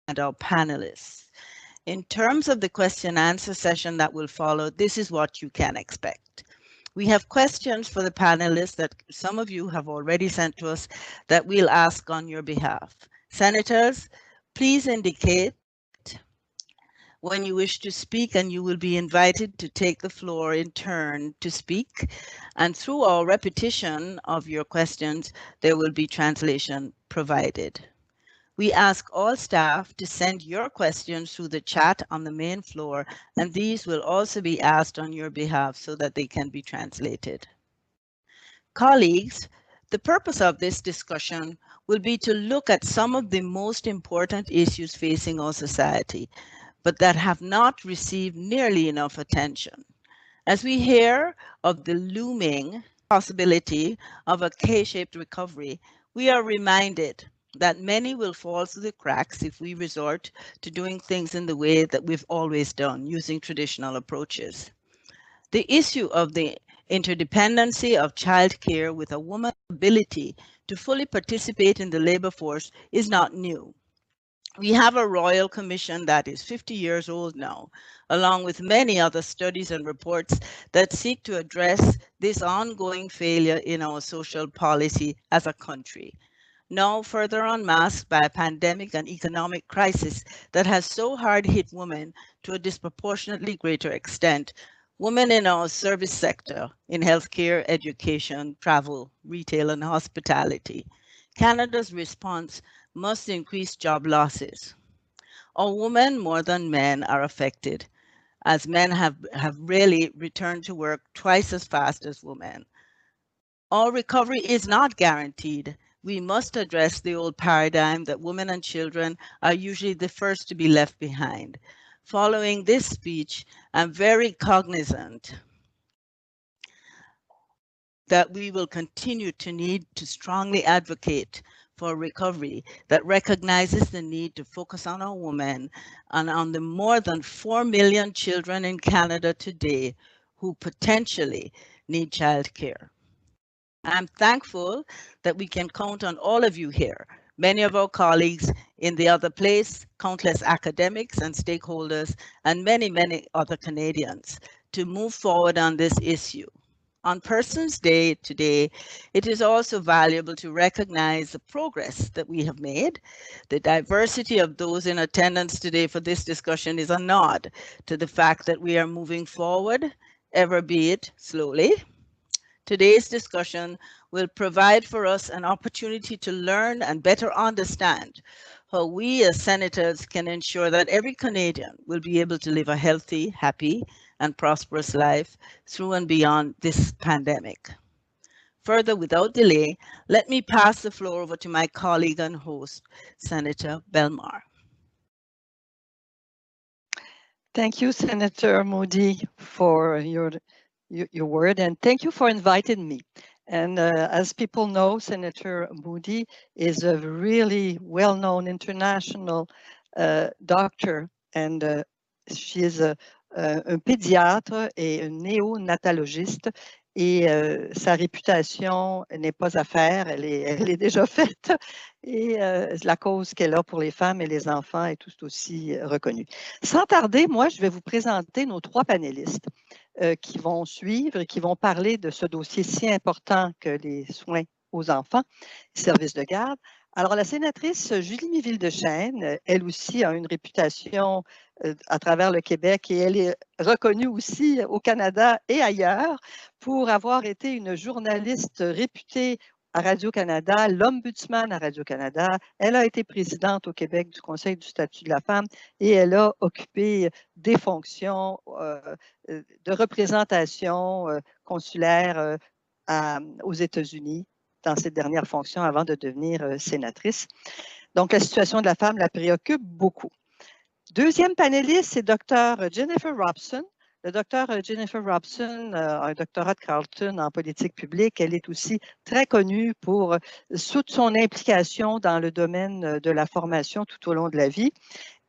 and our panelists. In terms of the question and answer session that will follow, this is what you can expect. We have questions for the panelists that some of you have already sent to us that we'll ask on your behalf. Senators, please indicate when you wish to speak, and you will be invited to take the floor in turn to speak. And through our repetition of your questions, there will be translation provided. We ask all staff to send your questions through the chat on the main floor, and these will also be asked on your behalf so that they can be translated. Colleagues, the purpose of this discussion will be to look at some of the most important issues facing our society, but that have not received nearly enough attention. As we hear of the looming possibility of a K-shaped recovery, we are reminded that many will fall through the cracks if we resort to doing things in the way that we've always done, using traditional approaches. The issue of the interdependency of childcare with a woman's ability to fully participate in the labor force is not new. We have a Royal Commission that is 50 years old now, along with many other studies and reports that seek to address this ongoing failure in our social policy as a country. Now further unmasked by a pandemic and economic crisis that has so hard hit women to a disproportionately greater extent, women in our service sector, in healthcare, education, travel, retail, and hospitality. Canada's response must increase job losses. Our women more than men are affected, as men have really returned to work twice as fast as women. Our recovery is not guaranteed. We must address the old paradigm that women and children are usually the first to be left behind. Following this speech, I'm very cognizant that we will continue to need to strongly advocate for recovery that recognizes the need to focus on our women and on the more than 4 million children in Canada today who potentially need childcare. I'm thankful that we can count on all of you here, many of our colleagues in the other place, countless academics and stakeholders, and many, many other Canadians to move forward on this issue. On Persons Day today, it is also valuable to recognize the progress that we have made. The diversity of those in attendance today for this discussion is a nod to the fact that we are moving forward, ever be it slowly. Today's discussion will provide for us an opportunity to learn and better understand how we as senators can ensure that every Canadian will be able to live a healthy, happy, and prosperous life through and beyond this pandemic. Further, without delay, let me pass the floor over to my colleague and host, Senator Bellemare. Thank you, Senator Moodie, for your word, and thank you for inviting me. And as people know, Senator Moodie is a really well-known international doctor, and she is un pédiatre et un néonatologiste. Et sa réputation n'est pas à faire, elle est déjà faite. Et la cause qu'elle a pour les femmes et les enfants est tout aussi reconnue. Sans tarder, moi, je vais vous présenter nos 3 panélistes qui vont suivre et qui vont parler de ce dossier si important que les soins aux enfants, les services de garde. Alors, la sénatrice Julie Miville-Dechêne, elle aussi a une réputation à travers le Québec et elle est reconnue aussi au Canada et ailleurs pour avoir été une journaliste réputée à Radio-Canada, l'ombudsman à Radio-Canada. Elle a été présidente au Québec du Conseil du statut de la femme et elle a occupé des fonctions de représentation consulaire aux États-Unis dans cette dernière fonction avant de devenir sénatrice. Donc, la situation de la femme la préoccupe beaucoup. Deuxième panéliste, c'est Dr. Jennifer Robson. Le Dr. Jennifer Robson a un doctorat de Carleton en politique publique. Elle est aussi très connue pour toute son implication dans le domaine de la formation tout au long de la vie.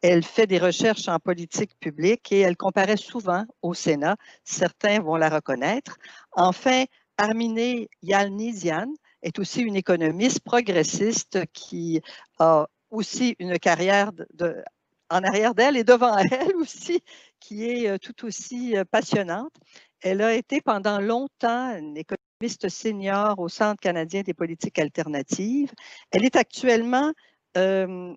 Elle fait des recherches en politique publique et elle comparaît souvent au Sénat. Certains vont la reconnaître. Enfin, Armine Yalnizyan est aussi une économiste progressiste qui a aussi une carrière en arrière d'elle et devant elle aussi, qui est tout aussi passionnante. Elle a été pendant longtemps une économiste senior au Centre canadien des politiques alternatives. Elle est actuellement, elle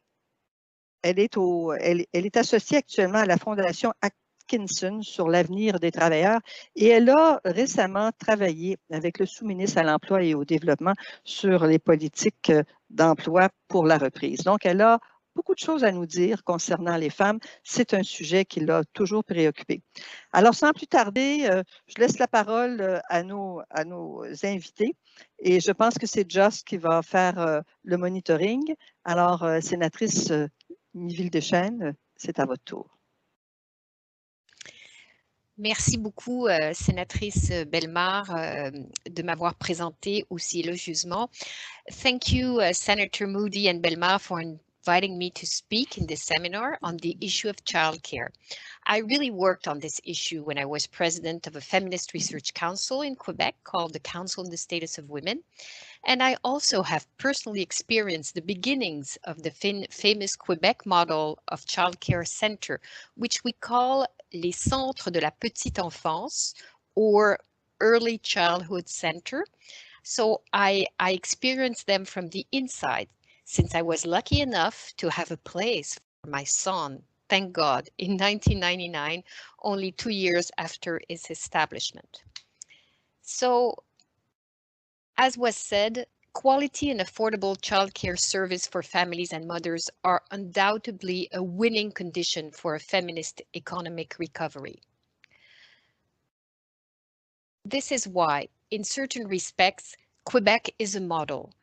est associée actuellement à la Fondation Atkinson sur l'avenir des travailleurs et elle a récemment travaillé avec le sous-ministre à l'Emploi et au Développement sur les politiques d'emploi pour la reprise. Donc, elle a beaucoup de choses à nous dire concernant les femmes. C'est un sujet qui l'a toujours préoccupée. Alors, sans plus tarder, je laisse la parole à nos invités et je pense que c'est Joss qui va faire le monitoring. Alors, sénatrice Miville-Dechêne, c'est à votre tour. Merci beaucoup, sénatrice Bellemare, de m'avoir présenté aussi élogieusement. Thank you, Senator Moodie and Bellemare, for inviting me to speak in this seminar on the issue of childcare. I really worked on this issue when I was president of a feminist research council in Quebec called the Council on the Status of Women. And I also have personally experienced the beginnings of the famous Quebec model of childcare center, which we call les centres de la petite enfance or early childhood center. So I experienced them from the inside since I was lucky enough to have a place for my son, thank God, in 1999, only 2 years after its establishment. So, as was said, quality and affordable childcare service for families and mothers are undoubtedly a winning condition for a feminist economic recovery. This is why, in certain respects, Quebec is a model.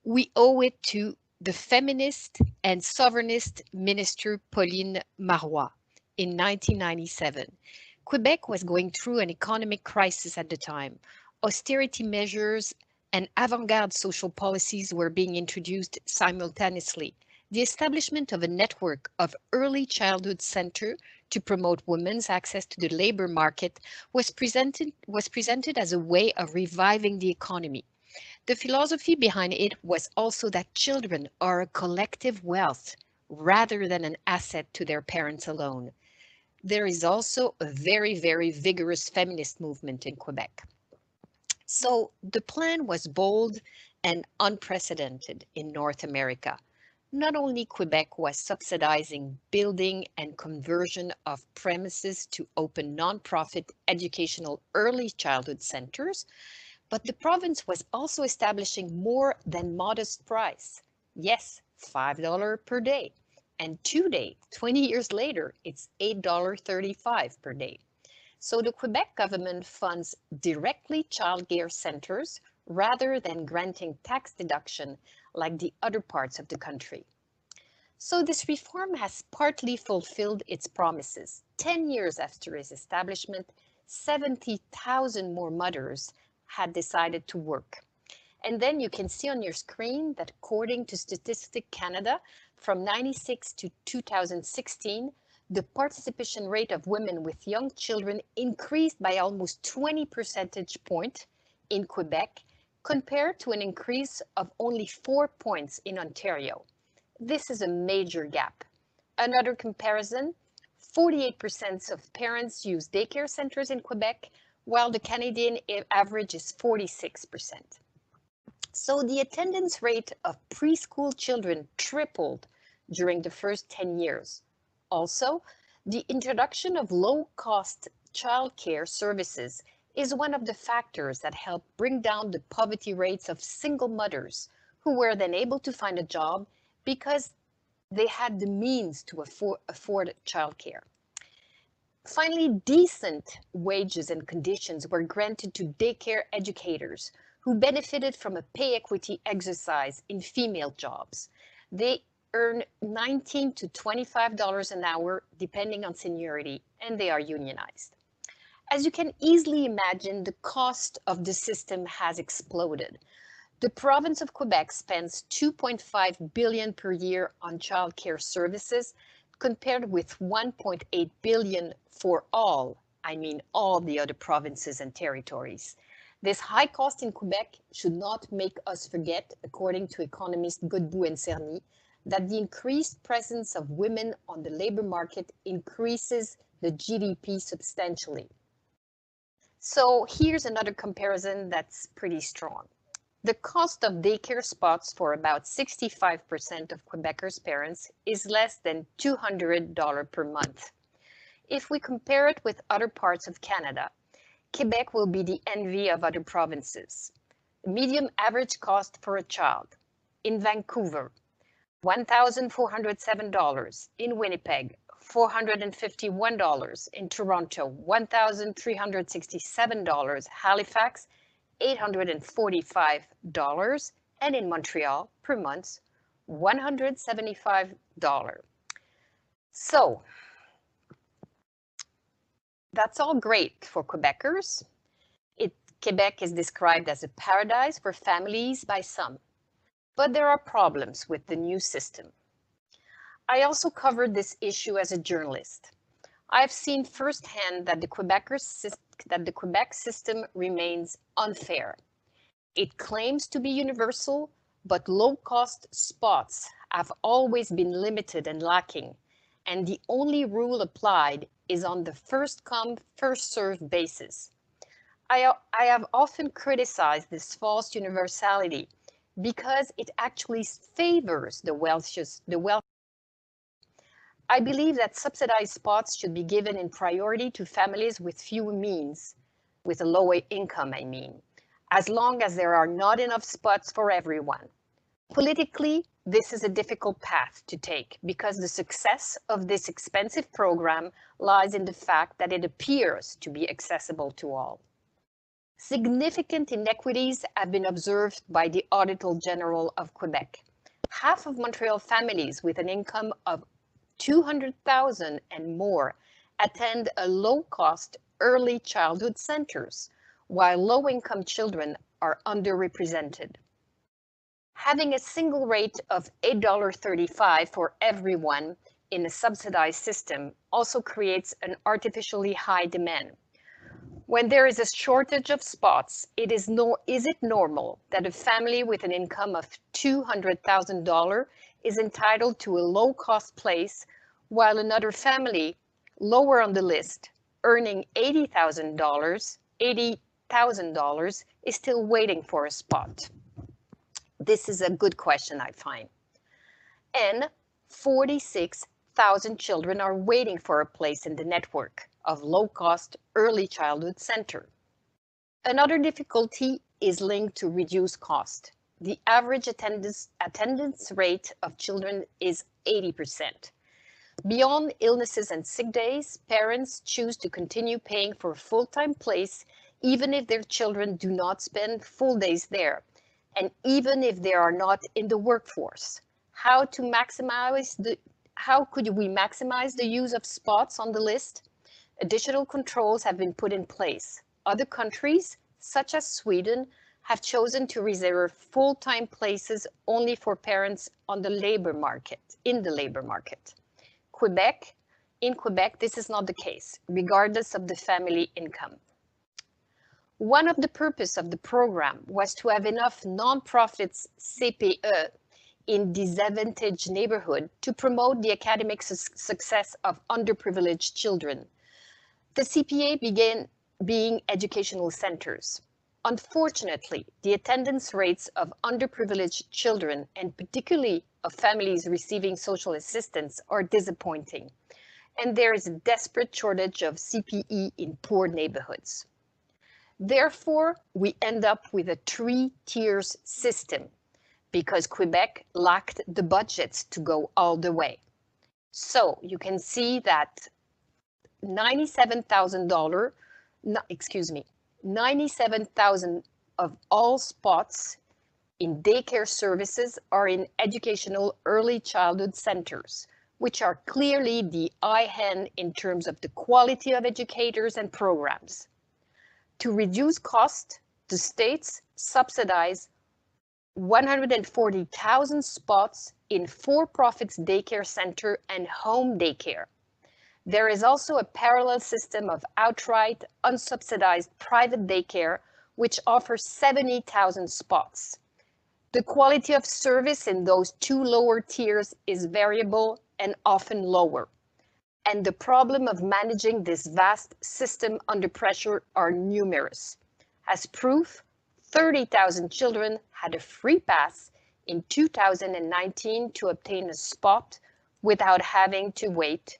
We owe it to the feminist and sovereignist minister Pauline Marois in 1997. Quebec was going through an economic crisis at the time. Austerity measures and avant-garde social policies were being introduced simultaneously. The establishment of a network of early childhood centers to promote women's access to the labor market was presented as a way of reviving the economy. The philosophy behind it was also that children are a collective wealth rather than an asset to their parents alone. There is also a very, very vigorous feminist movement in Quebec. So the plan was bold and unprecedented in North America. Not only Quebec was subsidizing building and conversion of premises to open nonprofit educational early childhood centers, but the province was also establishing more than modest price. Yes, $5 per day. And today, 20 years later, it's $8.35 per day. So the Quebec government funds directly childcare centers rather than granting tax deduction like the other parts of the country. So this reform has partly fulfilled its promises. 10 years after its establishment, 70,000 more mothers had decided to work. And then you can see on your screen that according to Statistics Canada, from 1996 to 2016, the participation rate of women with young children increased by almost 20 percentage points in Quebec, compared to an increase of only 4 points in Ontario. This is a major gap. Another comparison, 48% of parents use daycare centers in Quebec, while the Canadian average is 46%. So the attendance rate of preschool children tripled during the first 10 years. Also, the introduction of low-cost childcare services is one of the factors that helped bring down the poverty rates of single mothers who were then able to find a job because they had the means to afford childcare. Finally, decent wages and conditions were granted to daycare educators who benefited from a pay equity exercise in female jobs. They earn $19 to $25 an hour depending on seniority, and they are unionized. As you can easily imagine, the cost of the system has exploded. The province of Quebec spends $2.5 billion per year on childcare services, compared with $1.8 billion for all, I mean all the other provinces and territories. This high cost in Quebec should not make us forget, according to economist Godbout and Cerny, that the increased presence of women on the labor market increases the GDP substantially. So here's another comparison that's pretty strong. The cost of daycare spots for about 65% of Quebecers' parents is less than $200 per month. If we compare it with other parts of Canada, Quebec will be the envy of other provinces. The median average cost for a child in Vancouver, $1,407, in Winnipeg, $451, in Toronto, $1,367, Halifax, $845, and in Montreal per month, $175. So that's all great for Quebecers. Quebec is described as a paradise for families by some, but there are problems with the new system. I also covered this issue as a journalist. I've seen firsthand that the Quebec system remains unfair. It claims to be universal, but low-cost spots have always been limited and lacking, and the only rule applied is on the first-come, first-served basis. I have often criticized this false universality because it actually favors the wealthiest. I believe that subsidized spots should be given in priority to families with few means, with a lower income, I mean, as long as there are not enough spots for everyone. Politically, this is a difficult path to take because the success of this expensive program lies in the fact that it appears to be accessible to all. Significant inequities have been observed by the Auditor General of Quebec. Half of Montreal families with an income of $200,000 and more attend a low-cost early childhood centers, while low-income children are underrepresented. Having a single rate of $8.35 for everyone in a subsidized system also creates an artificially high demand. When there is a shortage of spots, is it normal that a family with an income of $200,000 is entitled to a low-cost place, while another family lower on the list, earning $80,000, is still waiting for a spot? This is a good question, I find. And 46,000 children are waiting for a place in the network of low-cost early childhood center. Another difficulty is linked to reduced cost. The average attendance rate of children is 80%. Beyond illnesses and sick days, parents choose to continue paying for a full-time place even if their children do not spend full days there, and even if they are not in the workforce. How could we maximize the use of spots on the list? Additional controls have been put in place. Other countries, such as Sweden, have chosen to reserve full-time places only for parents on the labor market, in the labor market. In Quebec, this is not the case, regardless of the family income. One of the purposes of the program was to have enough nonprofits CPE in disadvantaged neighborhoods to promote the academic success of underprivileged children. The CPA began being educational centers. Unfortunately, the attendance rates of underprivileged children, and particularly of families receiving social assistance, are disappointing, and there is a desperate shortage of CPE in poor neighborhoods. Therefore, we end up with a 3-tiers system because Quebec lacked the budgets to go all the way. So you can see that $97,000 of all spots in daycare services are in educational early childhood centers, which are clearly the high end in terms of the quality of educators and programs. To reduce cost, the states subsidize 140,000 spots in for-profit daycare center and home daycare. There is also a parallel system of outright, unsubsidized private daycare, which offers 70,000 spots. The quality of service in those two lower tiers is variable and often lower. And the problem of managing this vast system under pressure are numerous. As proof, 30,000 children had a free pass in 2019 to obtain a spot without having to wait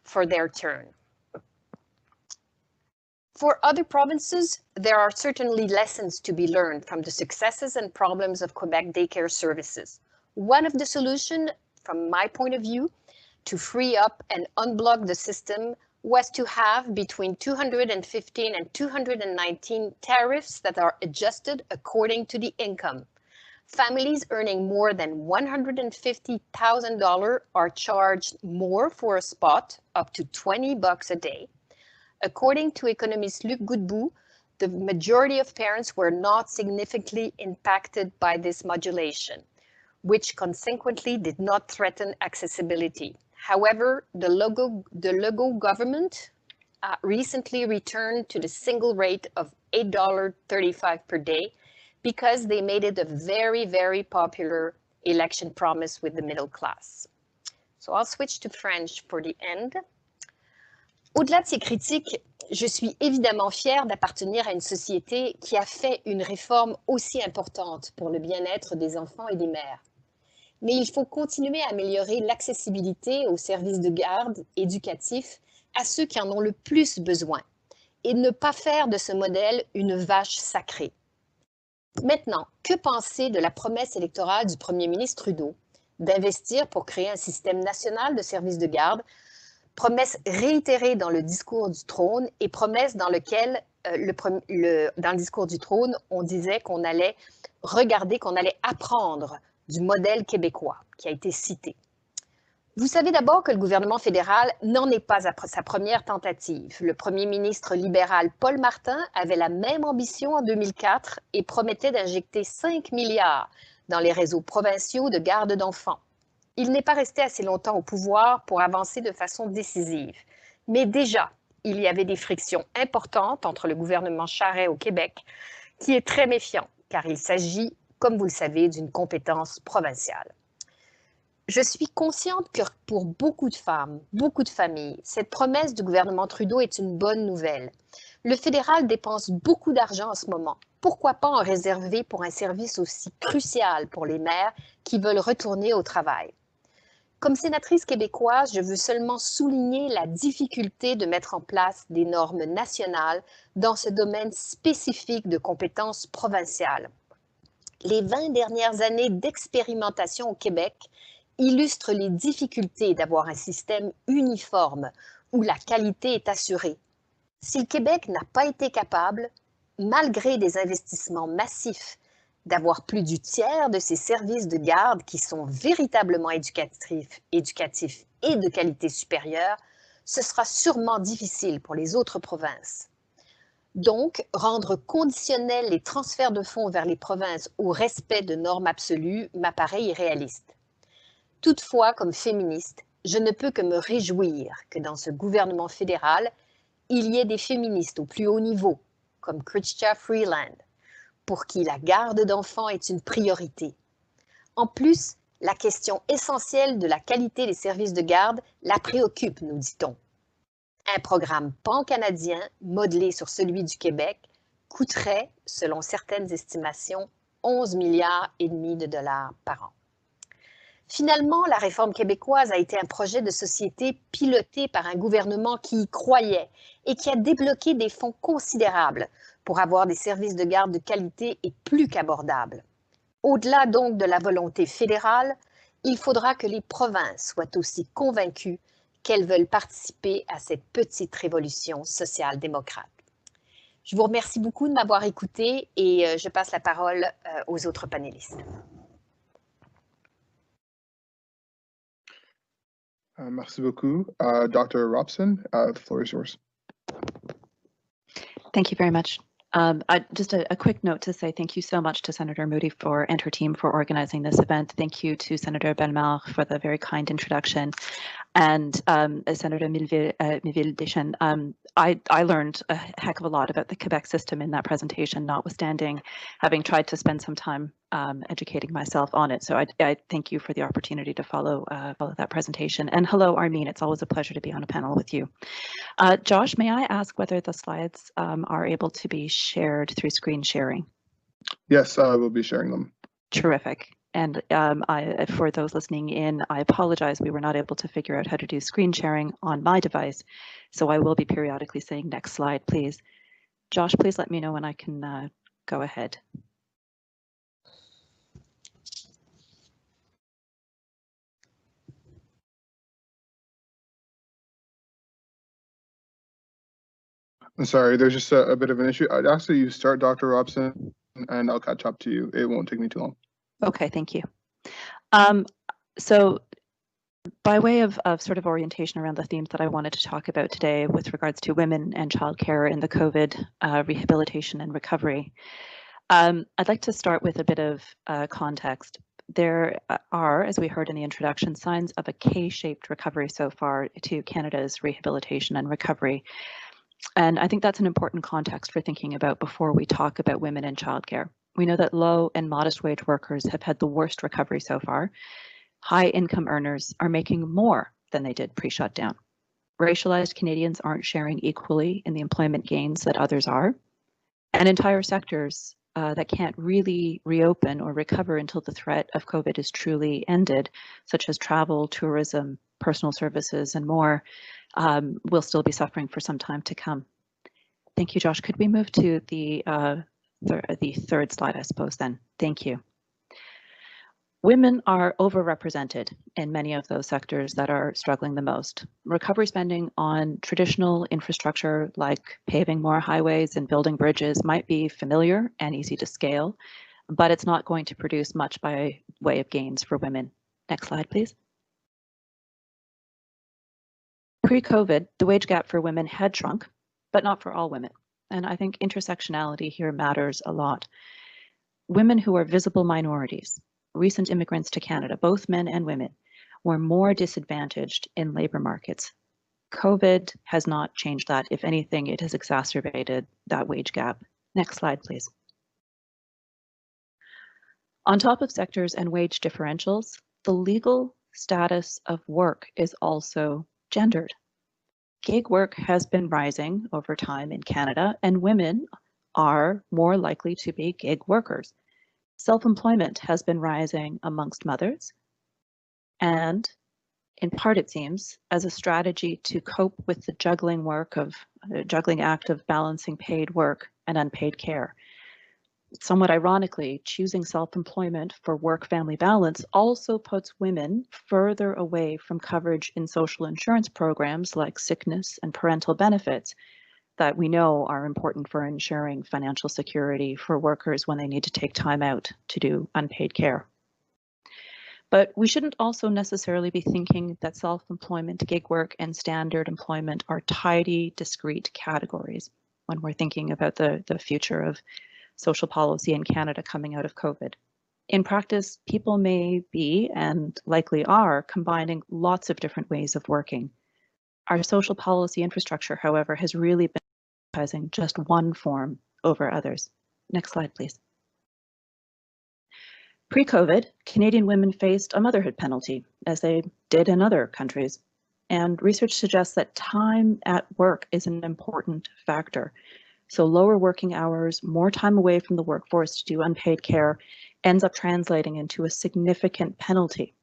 for their turn. For other provinces, there are certainly lessons to be learned from the successes and problems of Quebec daycare services. One of the solutions, from my point of view, to free up and unblock the system was to have between 215 and 219 tariffs that are adjusted according to the income. Families earning more than $150,000 are charged more for a spot, up to $20 a day. According to economist Luc Godbout, the majority of parents were not significantly impacted by this modulation, which consequently did not threaten accessibility. However, the Legault government recently returned to the single rate of $8.35 per day because they made it a very, very popular election promise with the middle class. So I'll switch to French for the end. Au-delà de ces critiques, je suis évidemment fière d'appartenir à une société qui a fait une réforme aussi importante pour le bien-être des enfants et des mères. Mais il faut continuer à améliorer l'accessibilité aux services de garde éducatifs à ceux qui en ont le plus besoin et ne pas faire de ce modèle une vache sacrée. Maintenant, que penser de la promesse électorale du premier ministre Trudeau d'investir pour créer un système national de services de garde, promesse réitérée dans le discours du trône et promesse dans lequel, dans le discours du trône, on disait qu'on allait regarder, qu'on allait apprendre du modèle québécois qui a été cité. Vous savez d'abord que le gouvernement fédéral n'en est pas à sa première tentative. Le premier ministre libéral Paul Martin avait la même ambition en 2004 et promettait d'injecter 5 milliards dans les réseaux provinciaux de garde d'enfants. Il n'est pas resté assez longtemps au pouvoir pour avancer de façon décisive. Mais déjà, il y avait des frictions importantes entre le gouvernement Charest au Québec, qui est très méfiant, car il s'agit, comme vous le savez, d'une compétence provinciale. Je suis consciente que pour beaucoup de femmes, beaucoup de familles, cette promesse du gouvernement Trudeau est une bonne nouvelle. Le fédéral dépense beaucoup d'argent en ce moment. Pourquoi pas en réserver pour un service aussi crucial pour les mères qui veulent retourner au travail? Comme sénatrice québécoise, je veux seulement souligner la difficulté de mettre en place des normes nationales dans ce domaine spécifique de compétences provinciales. Les 20 dernières années d'expérimentation au Québec illustrent les difficultés d'avoir un système uniforme où la qualité est assurée. Si le Québec n'a pas été capable, malgré des investissements massifs, d'avoir plus du tiers de ces services de garde qui sont véritablement éducatifs et de qualité supérieure, ce sera sûrement difficile pour les autres provinces. Donc, rendre conditionnels les transferts de fonds vers les provinces au respect de normes absolues m'apparaît irréaliste. Toutefois, comme féministe, je ne peux que me réjouir que dans ce gouvernement fédéral, il y ait des féministes au plus haut niveau, comme Chrystia Freeland, pour qui la garde d'enfants est une priorité. En plus, la question essentielle de la qualité des services de garde la préoccupe, nous dit-on. Un programme pan-canadien, modelé sur celui du Québec, coûterait, selon certaines estimations, 11 milliards et demi de dollars par an. Finalement, la réforme québécoise a été un projet de société piloté par un gouvernement qui y croyait et qui a débloqué des fonds considérables pour avoir des services de garde de qualité et plus qu'abordables. Au-delà donc de la volonté fédérale, il faudra que les provinces soient aussi convaincues qu'elles veulent participer à cette petite révolution social-démocrate. Je vous remercie beaucoup de m'avoir écouté et je passe la parole aux autres panélistes. Merci beaucoup. Dr. Robson, the floor is yours. Thank you very much. Just a quick note to say thank you so much to Senator Moody and her team for organizing this event. Thank you to Senator Bellemare for the very kind introduction. And Senator Miville-Dechêne, I learned a heck of a lot about the Quebec system in that presentation, notwithstanding having tried to spend some time educating myself on it. So I thank you for the opportunity to follow that presentation. And hello, Armine, it's always a pleasure to be on a panel with you. Josh, may I ask whether the slides are able to be shared through screen sharing? Yes, I will be sharing them. Terrific. And for those listening in, I apologize, we were not able to figure out how to do screen sharing on my device. So I will be periodically saying next slide, please. Josh, please let me know when I can go ahead. I'm sorry, there's just a bit of an issue. I'd ask that you start, Dr. Robson, and I'll catch up to you. It won't take me too long. Okay, thank you. So by way of sort of orientation around the themes that I wanted to talk about today with regards to women and childcare in the COVID rehabilitation and recovery, I'd like to start with a bit of context. There are, as we heard in the introduction, signs of a K-shaped recovery so far to Canada's rehabilitation and recovery. And I think that's an important context for thinking about before we talk about women in childcare. We know that low and modest wage workers have had the worst recovery so far. High income earners are making more than they did pre-shutdown. Racialized Canadians aren't sharing equally in the employment gains that others are. And entire sectors that can't really reopen or recover until the threat of COVID is truly ended, such as travel, tourism, personal services, and more, will still be suffering for some time to come. Thank you, Josh. Could we move to the third slide, I suppose, then? Thank you. Women are overrepresented in many of those sectors that are struggling the most. Recovery spending on traditional infrastructure like paving more highways and building bridges might be familiar and easy to scale, but it's not going to produce much by way of gains for women. Next slide, please. Pre-COVID, the wage gap for women had shrunk, but not for all women. And I think intersectionality here matters a lot. Women who are visible minorities, recent immigrants to Canada, both men and women, were more disadvantaged in labor markets. COVID has not changed that. If anything, it has exacerbated that wage gap. Next slide, please. On top of sectors and wage differentials, the legal status of work is also gendered. Gig work has been rising over time in Canada, and women are more likely to be gig workers. Self-employment has been rising amongst mothers, and in part, it seems, as a strategy to cope with the juggling act of balancing paid work and unpaid care. Somewhat ironically, choosing self-employment for work-family balance also puts women further away from coverage in social insurance programs like sickness and parental benefits that we know are important for ensuring financial security for workers when they need to take time out to do unpaid care. But we shouldn't also necessarily be thinking that self-employment, gig work, and standard employment are tidy, discrete categories when we're thinking about the future of social policy in Canada coming out of COVID. In practice, people may be, and likely are, combining lots of different ways of working. Our social policy infrastructure, however, has really been emphasizing just one form over others. Next slide, please. Pre-COVID, Canadian women faced a motherhood penalty, as they did in other countries. And research suggests that time at work is an important factor. So lower working hours, more time away from the workforce to do unpaid care ends up translating into a significant penalty.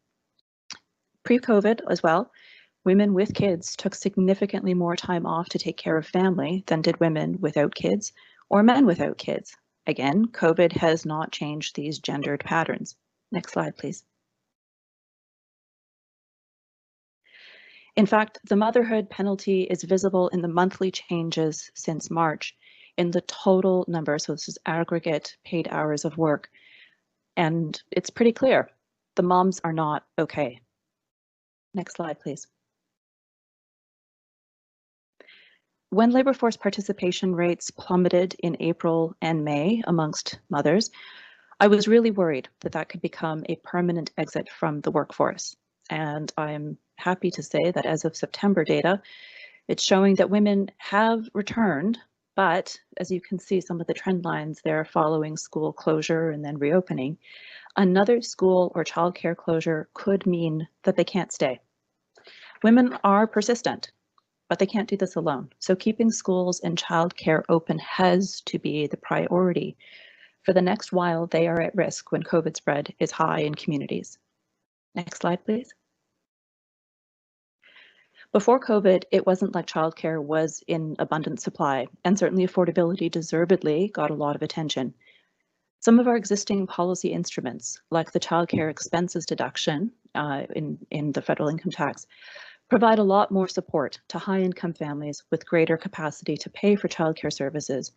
Pre-COVID as well, women with kids took significantly more time off to take care of family than did women without kids or men without kids. Again, COVID has not changed these gendered patterns. Next slide, please. In fact, the motherhood penalty is visible in the monthly changes since March in the total number, so this is aggregate paid hours of work. And it's pretty clear, the moms are not okay. Next slide, please. When labor force participation rates plummeted in April and May amongst mothers, I was really worried that that could become a permanent exit from the workforce. And I'm happy to say that as of September data, it's showing that women have returned, but as you can see, some of the trend lines there following school closure and then reopening, another school or childcare closure could mean that they can't stay. Women are persistent, but they can't do this alone. So keeping schools and childcare open has to be the priority for the next while they are at risk when COVID spread is high in communities. Next slide, please. Before COVID, it wasn't like childcare was in abundant supply, and certainly affordability deservedly got a lot of attention. Some of our existing policy instruments, like the childcare expenses deduction in the federal income tax, provide a lot more support to high-income families with greater capacity to pay for childcare services,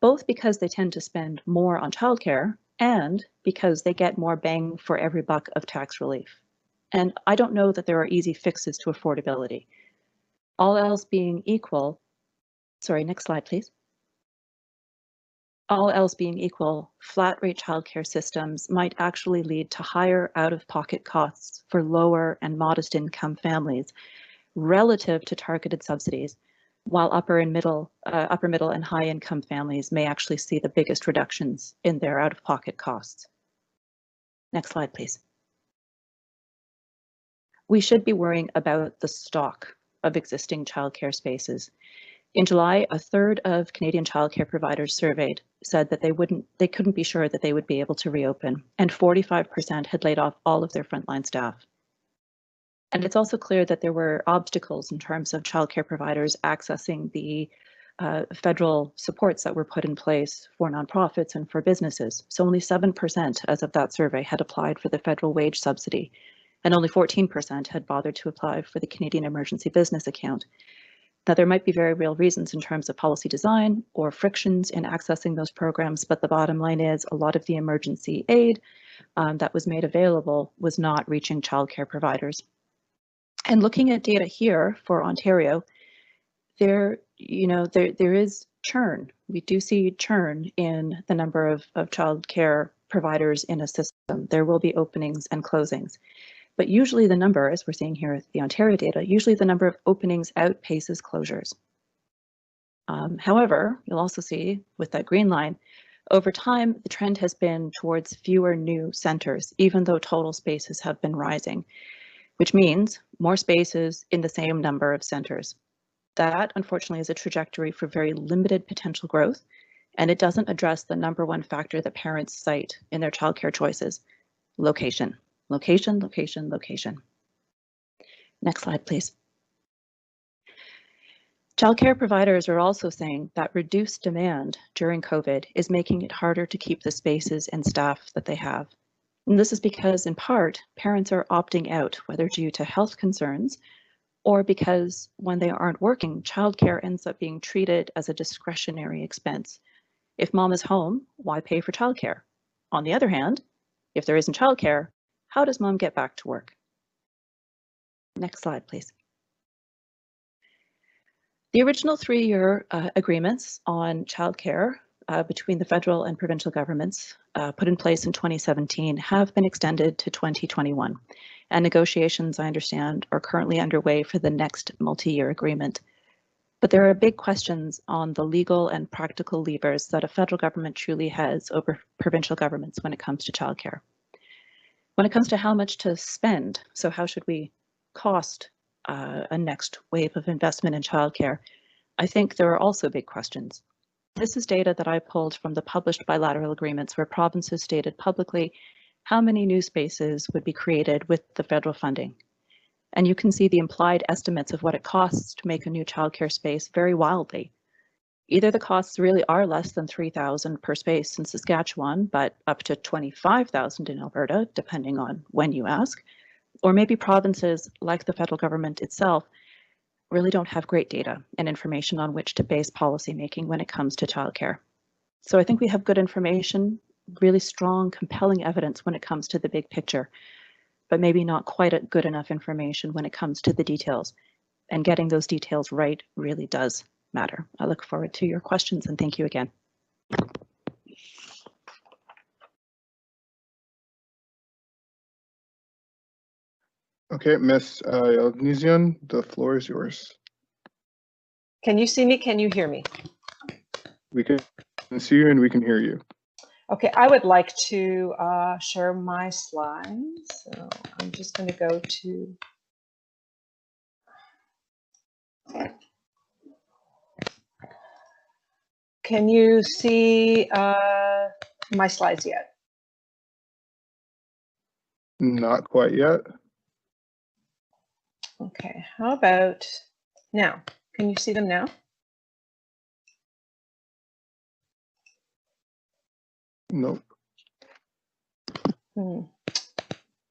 both because they tend to spend more on childcare and because they get more bang for every buck of tax relief. And I don't know that there are easy fixes to affordability. All else being equal, sorry, next slide, please. All else being equal, flat rate childcare systems might actually lead to higher out-of-pocket costs for lower and modest income families relative to targeted subsidies, while upper middle and high income families may actually see the biggest reductions in their out-of-pocket costs. Next slide, please. We should be worrying about the stock of existing childcare spaces. In July, a third of Canadian childcare providers surveyed said that they couldn't be sure that they would be able to reopen, and 45% had laid off all of their frontline staff. And it's also clear that there were obstacles in terms of childcare providers accessing the federal supports that were put in place for nonprofits and for businesses. So only 7% as of that survey had applied for the federal wage subsidy, and only 14% had bothered to apply for the Canadian Emergency Business Account. Now, there might be very real reasons in terms of policy design or frictions in accessing those programs, but the bottom line is a lot of the emergency aid that was made available was not reaching childcare providers. And looking at data here for Ontario, there is churn. We do see churn in the number of childcare providers in a system. There will be openings and closings. But usually the number, as we're seeing here with the Ontario data, usually the number of openings outpaces closures. However, you'll also see with that green line, over time, the trend has been towards fewer new centres, even though total spaces have been rising, which means more spaces in the same number of centres. That, unfortunately, is a trajectory for very limited potential growth, and it doesn't address the number one factor that parents cite in their childcare choices: location. Location, location, location. Next slide, please. Childcare providers are also saying that reduced demand during COVID is making it harder to keep the spaces and staff that they have. And this is because, in part, parents are opting out, whether due to health concerns or because when they aren't working, childcare ends up being treated as a discretionary expense. If mom is home, why pay for childcare? On the other hand, if there isn't childcare, how does mom get back to work? Next slide, please. The original 3-year agreements on childcare between the federal and provincial governments put in place in 2017 have been extended to 2021. And negotiations, I understand, are currently underway for the next multi-year agreement. But there are big questions on the legal and practical levers that a federal government truly has over provincial governments when it comes to childcare. When it comes to how much to spend, so how should we cost a next wave of investment in childcare, I think there are also big questions. This is data that I pulled from the published bilateral agreements where provinces stated publicly how many new spaces would be created with the federal funding. And you can see the implied estimates of what it costs to make a new childcare space very wildly. Either the costs really are less than $3,000 per space in Saskatchewan, but up to $25,000 in Alberta, depending on when you ask, or maybe provinces like the federal government itself really don't have great data and information on which to base policy making when it comes to childcare. So I think we have good information, really strong, compelling evidence when it comes to the big picture, but maybe not quite good enough information when it comes to the details. And getting those details right really does matter. I look forward to your questions and thank you again. Okay, Ms. Yalnizyan, the floor is yours. Can you see me? Can you hear me? We can see you and we can hear you. Okay, I would like to share my slides. So I'm just going to go to. Can you see my slides yet? Not quite yet. Okay, how about now? Can you see them now? Nope.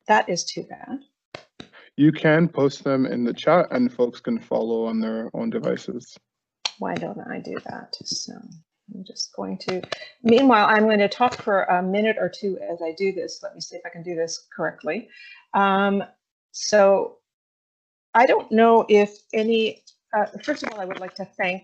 That is too bad. You can post them in the chat and folks can follow on their own devices. Why don't I do that? So I'm just going to, meanwhile, I'm going to talk for a minute or two as I do this. Let me see if I can do this correctly. So I don't know if any, first of all, I would like to thank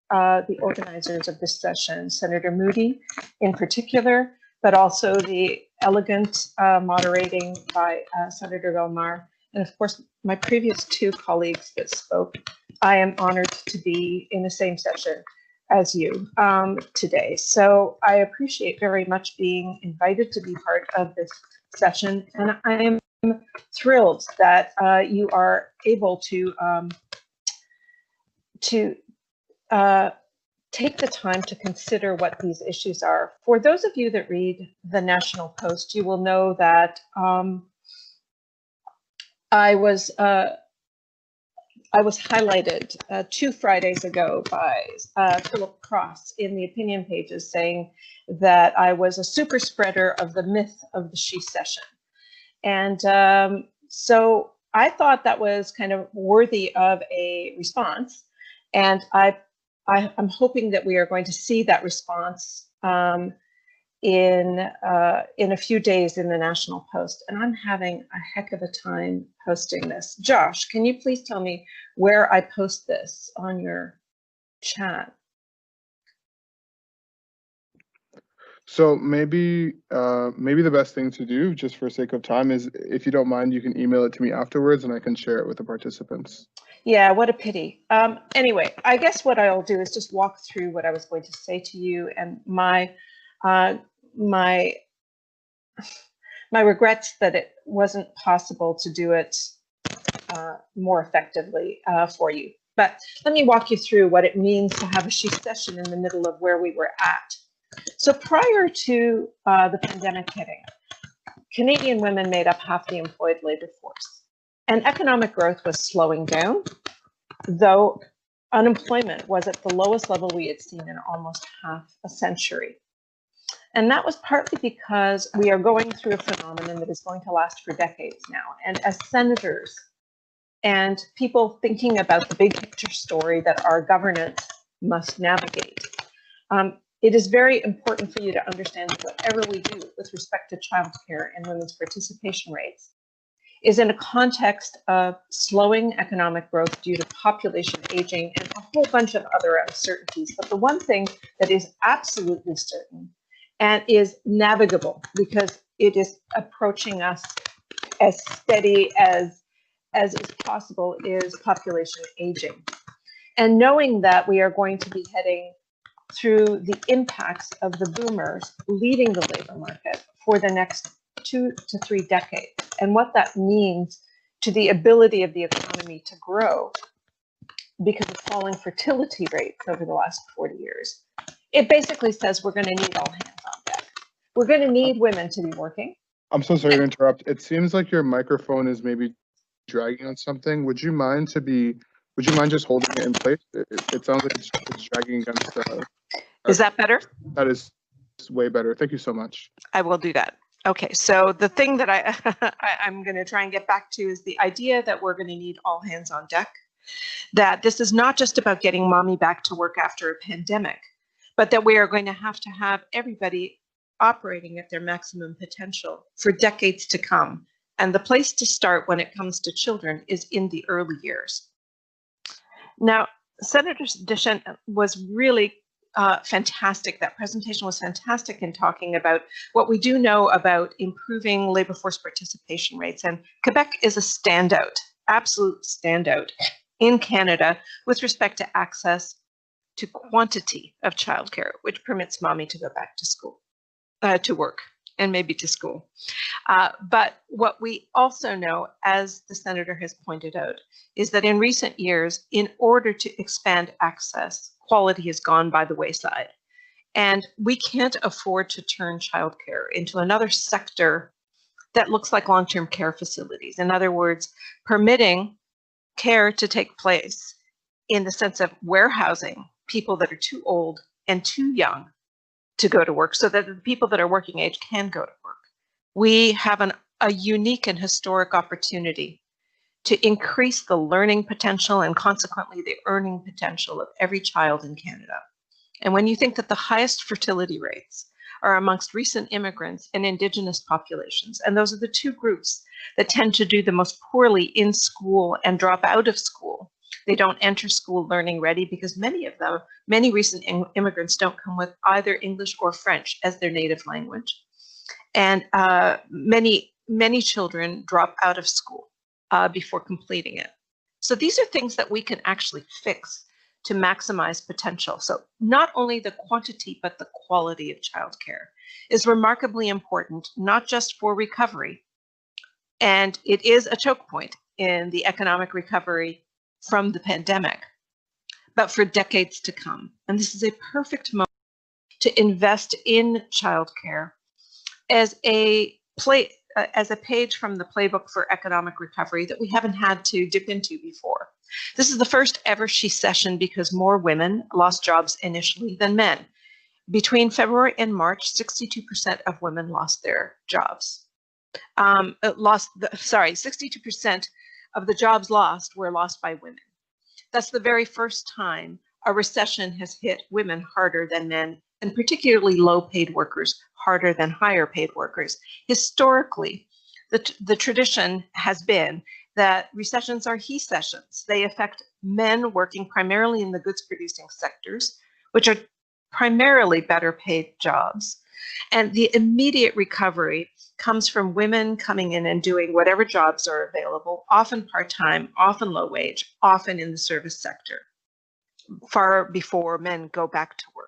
the organizers of this session, Senator Moodie in particular, but also the elegant moderating by Senator Bellemare, and of course, my previous two colleagues that spoke. I am honored to be in the same session as you today. So I appreciate very much being invited to be part of this session, and I am thrilled that you are able to take the time to consider what these issues are. For those of you that read the National Post, you will know that I was highlighted 2 Fridays ago by Philip Cross in the opinion pages saying that I was a super spreader of the myth of the she session. And so I thought that was kind of worthy of a response. And I'm hoping that we are going to see that response in a few days in the National Post. And I'm having a heck of a time posting this. Josh, can you please tell me where I post this on your chat? So maybe the best thing to do, just for sake of time, is if you don't mind, you can email it to me afterwards and I can share it with the participants. Yeah, what a pity. Anyway, I guess what I'll do is just walk through what I was going to say to you and my regrets that it wasn't possible to do it more effectively for you. But let me walk you through what it means to have a she session in the middle of where we were at. So prior to the pandemic hitting, Canadian women made up half the employed labor force. And economic growth was slowing down, though unemployment was at the lowest level we had seen in almost half a century. And that was partly because we are going through a phenomenon that is going to last for decades now. And as senators and people thinking about the big picture story that our governance must navigate, it is very important for you to understand that whatever we do with respect to childcare and women's participation rates is in a context of slowing economic growth due to population aging and a whole bunch of other uncertainties. But the one thing that is absolutely certain and is navigable, because it is approaching us as steady as is possible, is population aging. And knowing that we are going to be heading through the impacts of the boomers leaving the labor market for the next 2 to 3 decades, and what that means to the ability of the economy to grow because of falling fertility rates over the last 40 years. It basically says we're going to need all hands on deck. We're going to need women to be working. I'm so sorry to interrupt. It seems like your microphone is maybe dragging on something. Would you mind just holding it in place? It sounds like it's dragging against. Is that better? That is way better. Thank you so much. I will do that. Okay, so the thing that I'm going to try and get back to is the idea that we're going to need all hands on deck, that this is not just about getting mommy back to work after a pandemic, but that we are going to have everybody operating at their maximum potential for decades to come. And the place to start when it comes to children is in the early years. Now, Senator Dechêne was really fantastic. That presentation was fantastic in talking about what we do know about improving labor force participation rates. And Quebec is a standout, absolute standout in Canada with respect to access to quantity of childcare, which permits mommy to go back to school, to work, and maybe to school. But what we also know, as the Senator has pointed out, is that in recent years, in order to expand access, quality has gone by the wayside. And we can't afford to turn childcare into another sector that looks like long-term care facilities. In other words, permitting care to take place in the sense of warehousing people that are too old and too young to go to work so that the people that are working age can go to work. We have a unique and historic opportunity to increase the learning potential and consequently the earning potential of every child in Canada. And when you think that the highest fertility rates are amongst recent immigrants and Indigenous populations, and those are the two groups that tend to do the most poorly in school and drop out of school. They don't enter school learning ready because many recent immigrants don't come with either English or French as their native language. And many children drop out of school before completing it. So these are things that we can actually fix to maximize potential. So not only the quantity, but the quality of childcare is remarkably important, not just for recovery. And it is a choke point in the economic recovery from the pandemic, but for decades to come. And this is a perfect moment to invest in childcare as a page from the playbook for economic recovery that we haven't had to dip into before. This is the first ever She Session because more women lost jobs initially than men. Between February and March, 62% of women lost their jobs. 62% of the jobs lost were lost by women. That's the very first time a recession has hit women harder than men, and particularly low-paid workers harder than higher-paid workers. Historically, the tradition has been that recessions are he sessions. They affect men working primarily in the goods-producing sectors, which are primarily better-paid jobs. And the immediate recovery comes from women coming in and doing whatever jobs are available, often part-time, often low wage, often in the service sector, far before men go back to work.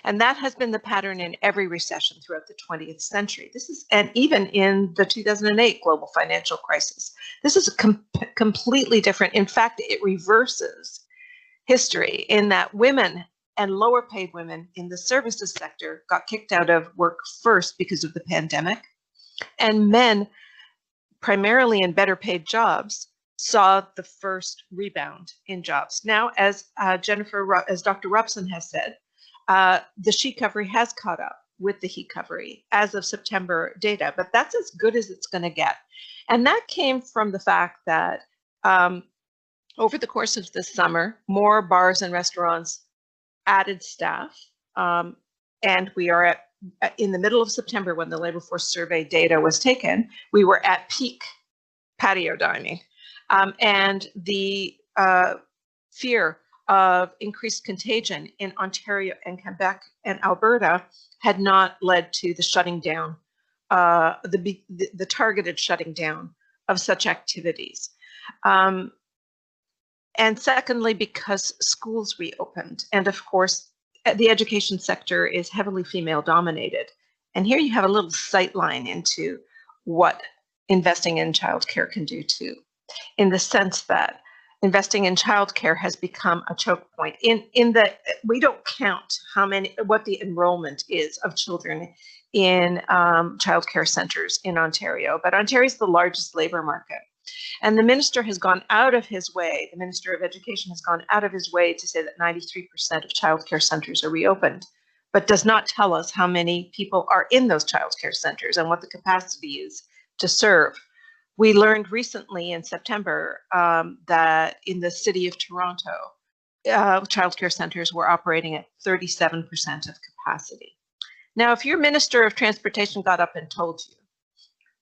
And that has been the pattern in every recession throughout the 20th century. And even in the 2008 global financial crisis. This is completely different. In fact, it reverses history in that women and lower paid women in the services sector got kicked out of work first because of the pandemic. And men, primarily in better paid jobs, saw the first rebound in jobs. Now, as Dr. Robson has said, the sheet recovery has caught up with the heat recovery as of September data, but that's as good as it's going to get. And that came from the fact that over the course of this summer, more bars and restaurants added staff, and we are in the middle of September when the labor force survey data was taken, we were at peak patio dining, and the fear of increased contagion in Ontario and Quebec and Alberta had not led to the shutting down, the targeted shutting down of such activities. And secondly, because schools reopened. And of course, the education sector is heavily female dominated. And here you have a little sight line into what investing in childcare can do too, in the sense that investing in childcare has become a choke point. In that we don't count what the enrollment is of children in childcare centers in Ontario, but Ontario is the largest labor market. And the minister has gone out of his way, the Minister of Education has gone out of his way to say that 93% of childcare centers are reopened, but does not tell us how many people are in those childcare centers and what the capacity is to serve. We learned recently in September that in the city of Toronto, childcare centers were operating at 37% of capacity. Now, if your Minister of Transportation got up and told you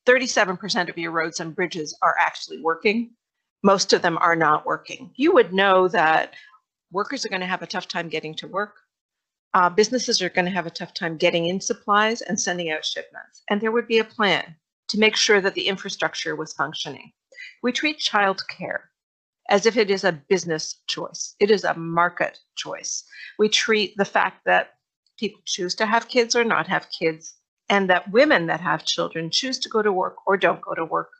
37% of your roads and bridges are actually working, most of them are not working, you would know that workers are going to have a tough time getting to work. businesses are going to have a tough time getting in supplies and sending out shipments. And there would be a plan to make sure that the infrastructure was functioning. We treat childcare as if it is a business choice. It is a market choice. We treat the fact that people choose to have kids or not have kids, and that women that have children choose to go to work or don't go to work.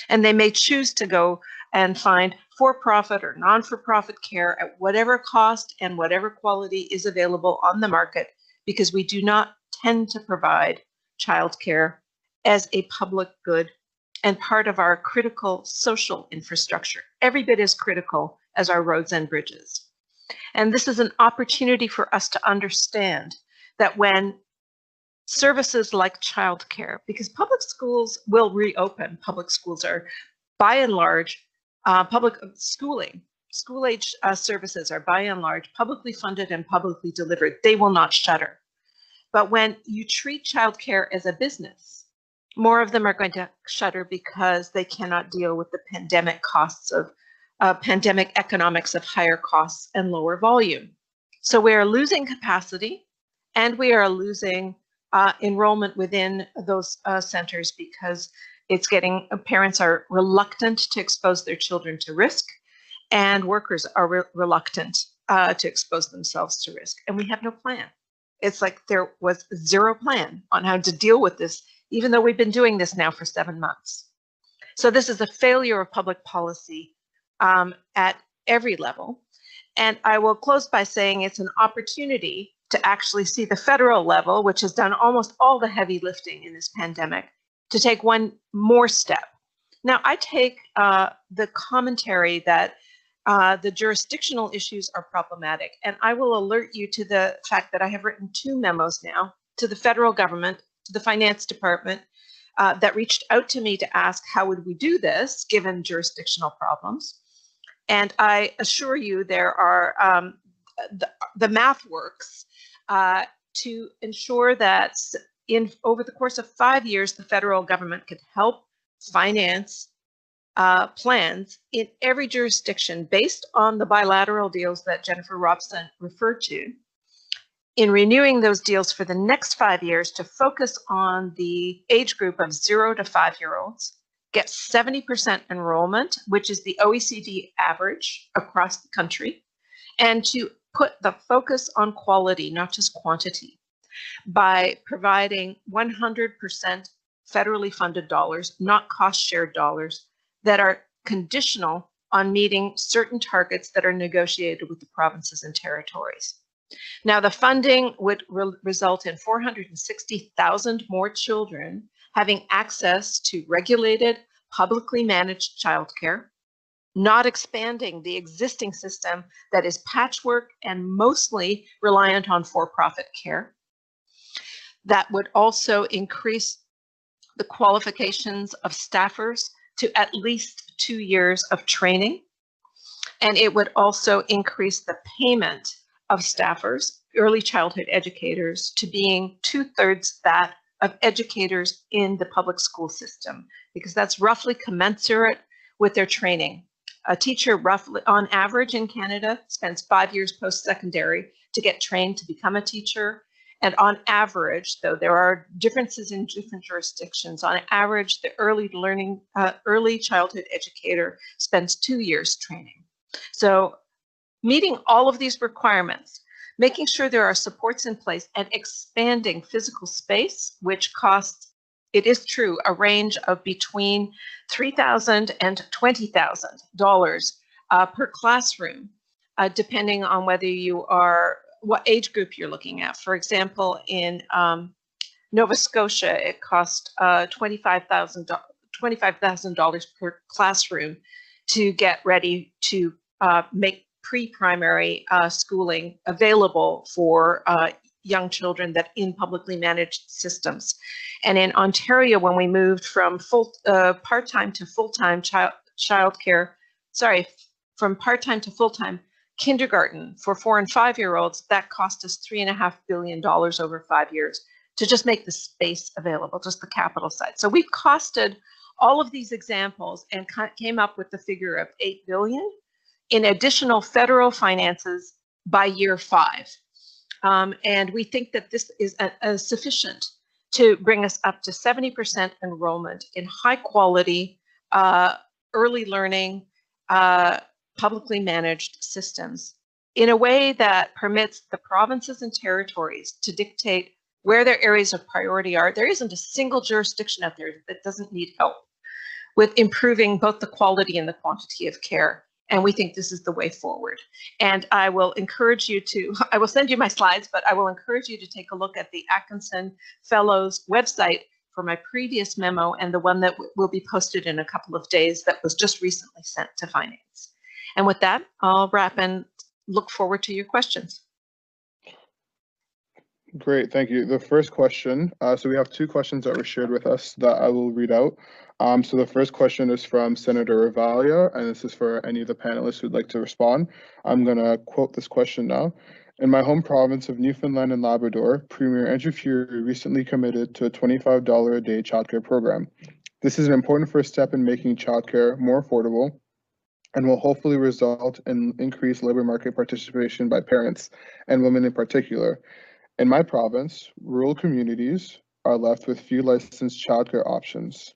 And they may choose to go and find for-profit or non-for-profit care at whatever cost and whatever quality is available on the market, because we do not tend to provide childcare as a public good and part of our critical social infrastructure, every bit as critical as our roads and bridges. And this is an opportunity for us to understand that when services like childcare, because public schools will reopen, public schools are by and large, public schooling, school-age services are by and large publicly funded and publicly delivered. They will not shutter. But when you treat childcare as a business, more of them are going to shutter because they cannot deal with the pandemic costs of pandemic economics of higher costs and lower volume. So we are losing capacity, and we are losing enrollment within those centers because it's getting, parents are reluctant to expose their children to risk, and workers are reluctant to expose themselves to risk. And we have no plan. It's like there was zero plan on how to deal with this, even though we've been doing this now for 7 months. So this is a failure of public policy at every level. And I will close by saying it's an opportunity to actually see the federal level, which has done almost all the heavy lifting in this pandemic, to take one more step. Now, I take the commentary that the jurisdictional issues are problematic, and I will alert you to the fact that I have written 2 memos now to the federal government, to the finance department, that reached out to me to ask how would we do this given jurisdictional problems. And I assure you there are, the math works to ensure that over the course of 5 years, the federal government could help finance plans in every jurisdiction based on the bilateral deals that Jennifer Robson referred to, in renewing those deals for the next 5 years to focus on the age group of 0 to 5-year-olds, get 70% enrollment, which is the OECD average across the country, and to put the focus on quality, not just quantity, by providing 100% federally funded dollars, not cost-shared dollars, that are conditional on meeting certain targets that are negotiated with the provinces and territories. Now, the funding would result in 460,000 more children having access to regulated, publicly managed childcare, not expanding the existing system that is patchwork and mostly reliant on for-profit care. That would also increase the qualifications of staffers to at least 2 years of training. And it would also increase the payment of staffers, early childhood educators, to being 2/3 that of educators in the public school system, because that's roughly commensurate with their training. A teacher, roughly on average in Canada, spends 5 years post-secondary to get trained to become a teacher. And on average, though there are differences in different jurisdictions, on average, the early childhood educator spends 2 years training. So meeting all of these requirements, making sure there are supports in place, and expanding physical space, which costs, it is true, a range of between $3,000 and $20,000 per classroom, depending on whether you are, what age group you're looking at. For example, in Nova Scotia, it cost $25,000 per classroom to get ready to make pre-primary schooling available for young children that in publicly managed systems. And in Ontario, when we moved from part-time to full-time childcare, from part-time to full-time kindergarten for 4 and 5-year-olds, that cost us $3.5 billion over 5 years to just make the space available, just the capital side. So we've costed all of these examples and came up with the figure of $8 billion in additional federal finances by year 5. And we think that this is sufficient to bring us up to 70% enrollment in high quality, early learning, publicly managed systems in a way that permits the provinces and territories to dictate where their areas of priority are. There isn't a single jurisdiction out there that doesn't need help with improving both the quality and the quantity of care. And we think this is the way forward. And I will encourage you to, I will send you my slides, but I will encourage you to take a look at the Atkinson Fellows website for my previous memo and the one that will be posted in a couple of days that was just recently sent to finance. And with that, I'll wrap and look forward to your questions. Great, thank you. The first question, so we have two questions that were shared with us that I will read out. So the first question is from Senator Miville, and this is for any of the panelists who'd like to respond. I'm going to quote this question now. In my home province of Newfoundland and Labrador, Premier Andrew Furey recently committed to a $25 a day childcare program. This is an important first step in making childcare more affordable and will hopefully result in increased labor market participation by parents and women in particular. In my province, rural communities are left with few licensed childcare options.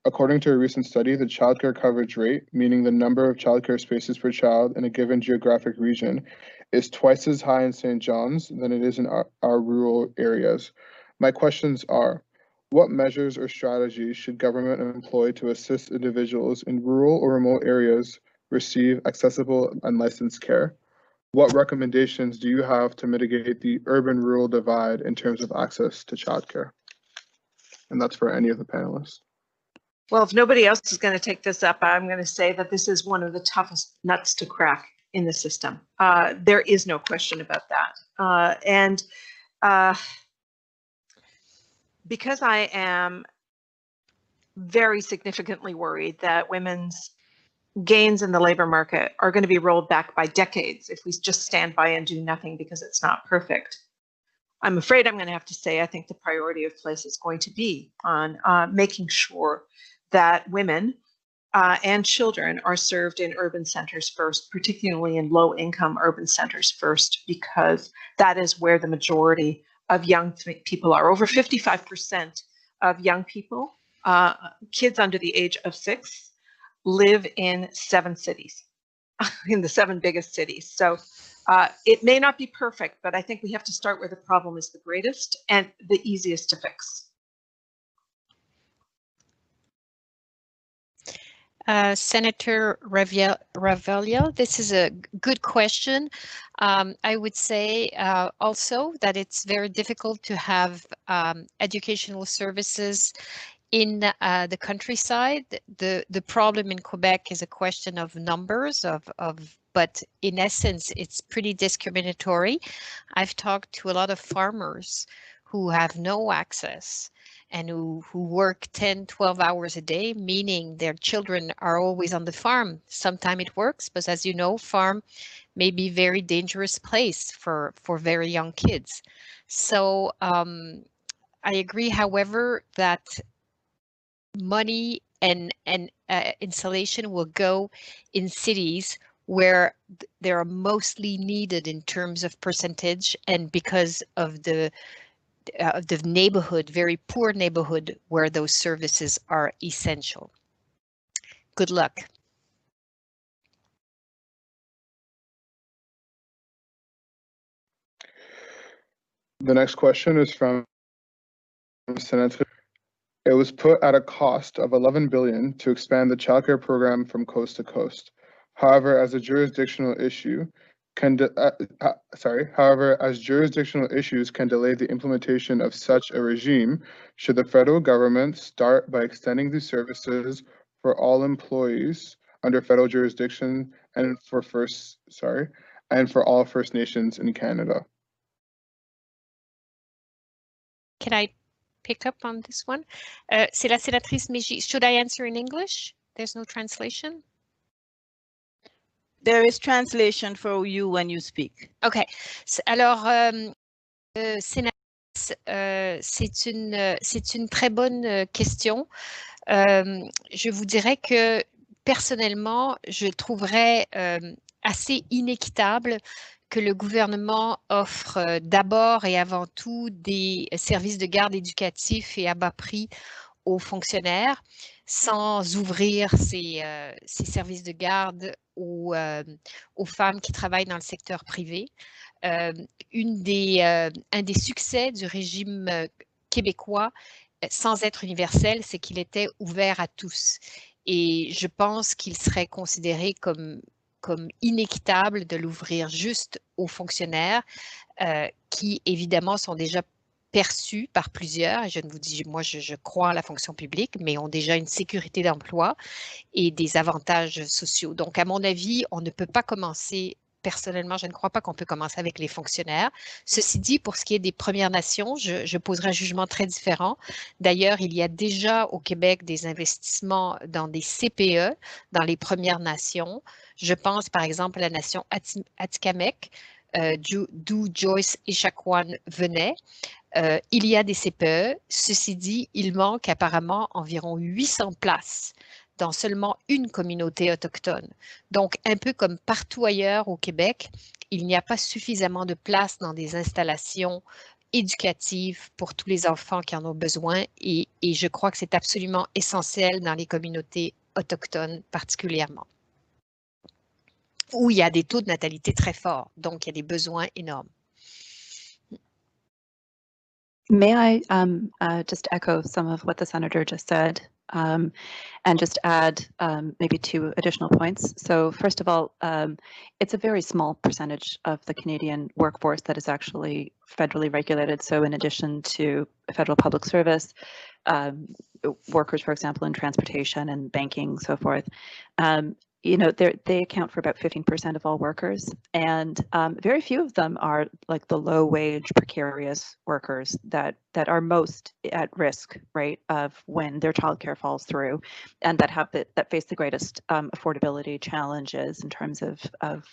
According to a recent study, the childcare coverage rate, meaning the number of childcare spaces per child in a given geographic region, is twice as high in St. John's than it is in our rural areas. My questions are, what measures or strategies should government employ to assist individuals in rural or remote areas receive accessible and licensed care? What recommendations do you have to mitigate the urban-rural divide in terms of access to childcare? And that's for any of the panelists. Well, if nobody else is going to take this up, I'm going to say that this is one of the toughest nuts to crack in the system. There is no question about that. And because I am very significantly worried that women's gains in the labor market are going to be rolled back by decades if we just stand by and do nothing because it's not perfect, I'm afraid I'm going to have to say I think the priority of place is going to be on making sure that women and children are served in urban centers first, particularly in low-income urban centers first, because that is where the majority of young people are. Over 55% of young people, kids under the age of 6, live in 7 cities, in the 7 biggest cities. So it may not be perfect, but I think we have to start where the problem is the greatest and the easiest to fix. Senator Miville, this is a good question. I would say also that it's very difficult to have educational services in the countryside. The problem in Quebec is a question of numbers, but in essence, it's pretty discriminatory. I've talked to a lot of farmers who have no access and who work 10, 12 hours a day, meaning their children are always on the farm. Sometimes it works, but as you know, farm may be a very dangerous place for very young kids. So I agree, however, that money and installation will go in cities where they are mostly needed in terms of percentage and because of the neighborhood, very poor neighborhood where those services are essential. Good luck. The next question is from Senator. It was put at a cost of $11 billion to expand the childcare program from coast to coast. However, as jurisdictional issues can delay the implementation of such a regime, should the federal government start by extending these services for all employees under federal jurisdiction and for all First Nations in Canada? Can I pick up on this one? C'est la sénatrice Mégy. Should I answer in English? There's no translation? There is translation for you when you speak. Okay. Alors, sénatrice, c'est une très bonne question. Je vous dirais que personnellement, je trouverais assez inéquitable que le gouvernement offre d'abord et avant tout des services de garde éducatifs et à bas prix aux fonctionnaires, sans ouvrir ces services de garde aux femmes qui travaillent dans le secteur privé. Un des succès du régime québécois, sans être universel, c'est qu'il était ouvert à tous. Et je pense qu'il serait considéré comme inéquitable de l'ouvrir juste aux fonctionnaires qui, évidemment, sont déjà perçus par plusieurs. Et je ne vous dis, moi, je crois à la fonction publique, mais ont déjà une sécurité d'emploi et des avantages sociaux. Donc, à mon avis, on ne peut pas commencer. Personnellement, je ne crois pas qu'on peut commencer avec les fonctionnaires. Ceci dit, pour ce qui est des Premières Nations, je poserai un jugement très différent. D'ailleurs, il y a déjà au Québec des investissements dans des CPE, dans les Premières Nations. Je pense par exemple à la nation Atikamekw, d'où Joyce Echaquan venait. Il y a des CPE. Ceci dit, il manque apparemment environ 800 places dans seulement une communauté autochtone. Donc, un peu comme partout ailleurs au Québec, il n'y a pas suffisamment de place dans des installations éducatives pour tous les enfants qui en ont besoin et je crois que c'est absolument essentiel dans les communautés autochtones particulièrement, où il y a des taux de natalité très forts, donc il y a des besoins énormes. May I just echo some of what the Senator just said and just add maybe 2 additional points. So first of all, it's a very small percentage of the Canadian workforce that is actually federally regulated. So in addition to federal public service, workers, for example, in transportation and banking, so forth, you know, they account for about 15% of all workers, and very few of them are like the low-wage, precarious workers that are most at risk, right, of when their childcare falls through, and that face the greatest affordability challenges in terms of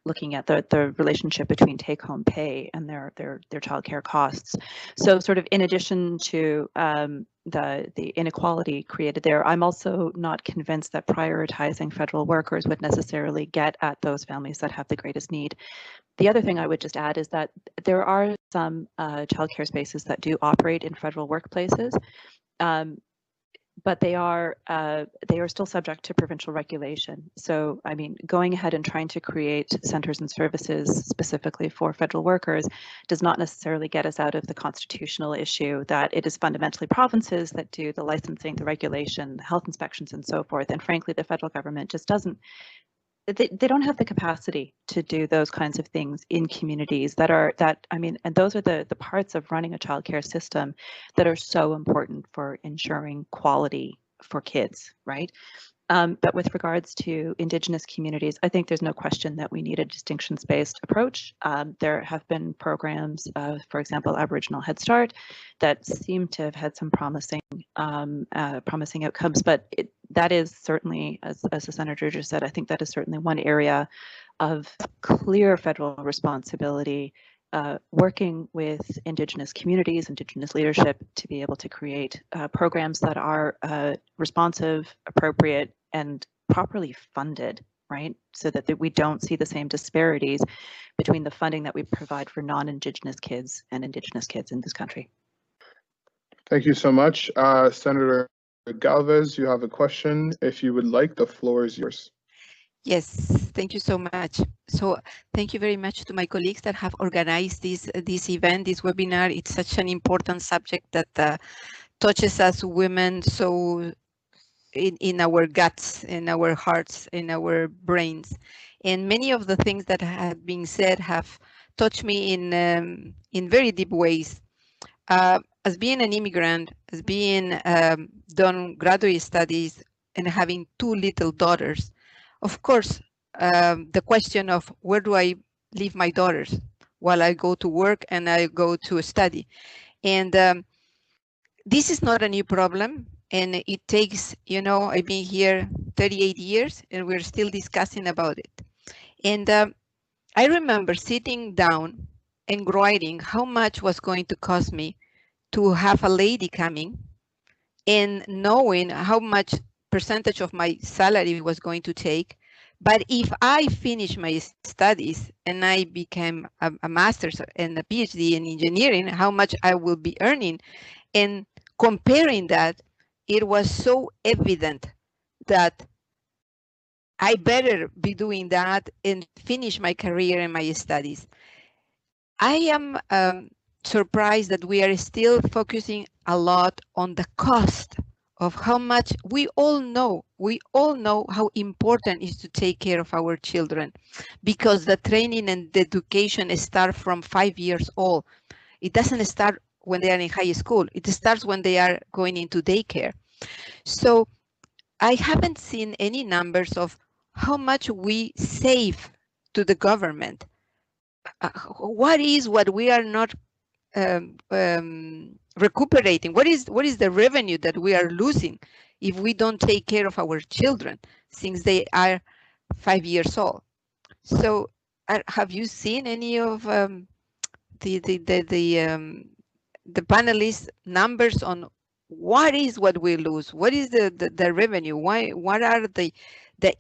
looking at the relationship between take-home pay and their childcare costs. So, sort of in addition to the inequality created there, I'm also not convinced that prioritizing federal workers would necessarily get at those families that have the greatest need. The other thing I would just add is that there are some childcare spaces that do operate in federal workplaces, but they are still subject to provincial regulation. So, I mean, going ahead and trying to create centers and services specifically for federal workers does not necessarily get us out of the constitutional issue that it is fundamentally provinces that do the licensing, the regulation, the health inspections, and so forth. And frankly, the federal government just doesn't. They don't have the capacity to do those kinds of things in communities and those are the parts of running a childcare system that are so important for ensuring quality for kids, right? But with regards to Indigenous communities, I think there's no question that we need a distinctions-based approach. There have been programs, for example, Aboriginal Head Start, that seem to have had some promising outcomes, but that is certainly, as the Senator just said, I think that is certainly one area of clear federal responsibility, working with Indigenous communities, Indigenous leadership to be able to create programs that are responsive, appropriate, and properly funded, right? So that we don't see the same disparities between the funding that we provide for non-Indigenous kids and Indigenous kids in this country. Thank you so much. Senator Galvez, you have a question. If you would like, the floor is yours. Yes, thank you so much. So thank you very much to my colleagues that have organized this event, this webinar. It's such an important subject that touches us women so in our guts, in our hearts, in our brains. And many of the things that have been said have touched me in very deep ways. As being an immigrant, as being done graduate studies and having 2 little daughters, of course, the question of where do I leave my daughters while I go to work and I go to study. And this is not a new problem. And it takes, you know, I've been here 38 years and we're still discussing about it. And I remember sitting down and writing how much was going to cost me to have a lady coming and knowing how much percentage of my salary was going to take, But if I finish my studies and I became a master's and a PhD in engineering, how much I will be earning? And comparing that, it was so evident that I better be doing that and finish my career and my studies. I am surprised that we are still focusing a lot on the cost of how much. We all know how important it is to take care of our children, because the training and the education start from 5 years old. It doesn't start when they are in high school. It starts when they are going into daycare. So I haven't seen any numbers of how much we save to the government. What we are not recuperating? What is the revenue that we are losing if we don't take care of our children since they are 5 years old? So have you seen any of the panelists' numbers on what we lose? What is the revenue? What are the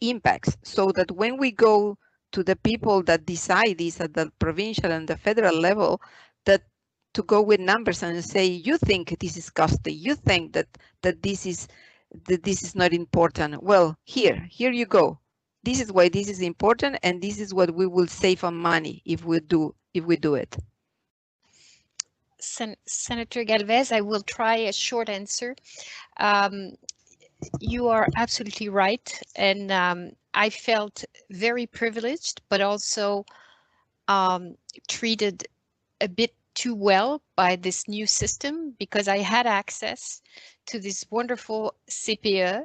impacts? So that when we go to the people that decide this at the provincial and the federal level, that to go with numbers and say, you think this is costly, you think that this is not important. Well, here you go. This is why this is important, and this is what we will save on money if we do it. Senator Galvez, I will try a short answer. You are absolutely right, and I felt very privileged, but also treated a bit too well by this new system, because I had access to this wonderful CPE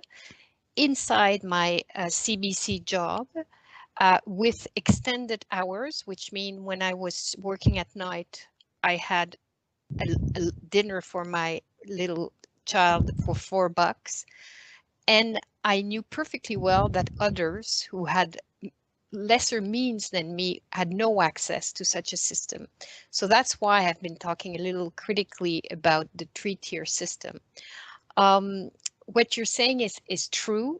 inside my CBC job with extended hours, which mean when I was working at night, I had a dinner for my little child for $4. And I knew perfectly well that others who had lesser means than me had no access to such a system. So that's why I've been talking a little critically about the 3-tier system. What you're saying is true.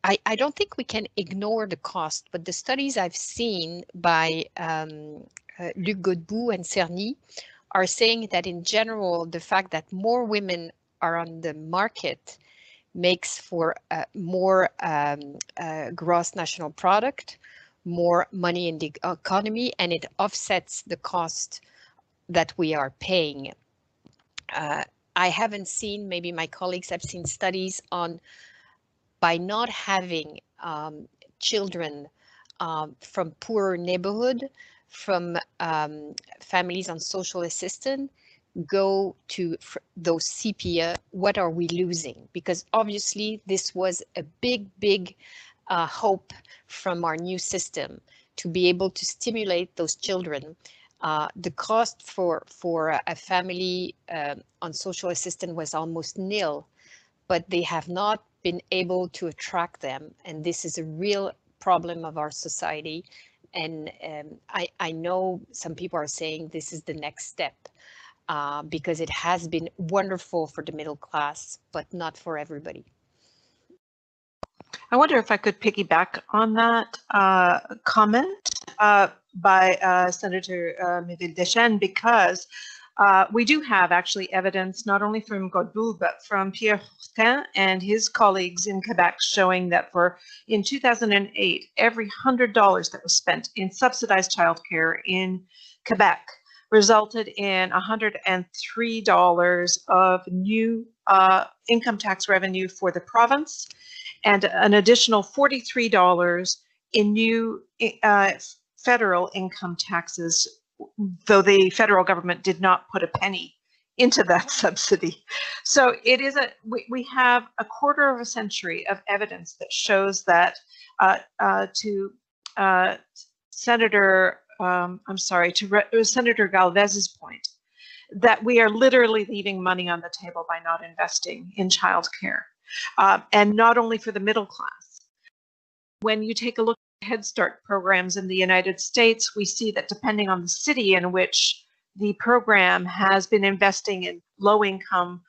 I don't think we can ignore the cost, but the studies I've seen by Luc Godbout and Cerny are saying that in general, the fact that more women are on the market makes for more gross national product, more money in the economy, and it offsets the cost that we are paying. I haven't seen, maybe my colleagues have seen studies on, by not having children from poorer neighborhood, from families on social assistance, go to those CPE, what are we losing? Because obviously this was a big hope from our new system to be able to stimulate those children. The cost for a family on social assistance was almost nil, but they have not been able to attract them. And this is a real problem of our society. And I know some people are saying this is the next step. Because it has been wonderful for the middle class, but not for everybody. I wonder if I could piggyback on that comment by Senator Miville-Dechêne, because we do have actually evidence not only from Godbout, but from Pierre Fortin and his colleagues in Quebec, showing that in 2008, every $100 that was spent in subsidized childcare in Quebec resulted in $103 of new income tax revenue for the province, and an additional $43 in new federal income taxes, though the federal government did not put a penny into that subsidy. So it is we have a quarter of a century of evidence that shows that to Senator Galvez's point, that we are literally leaving money on the table by not investing in childcare, and not only for the middle class. When you take a look at Head Start programs in the United States, we see that depending on the city in which the program has been investing in low-income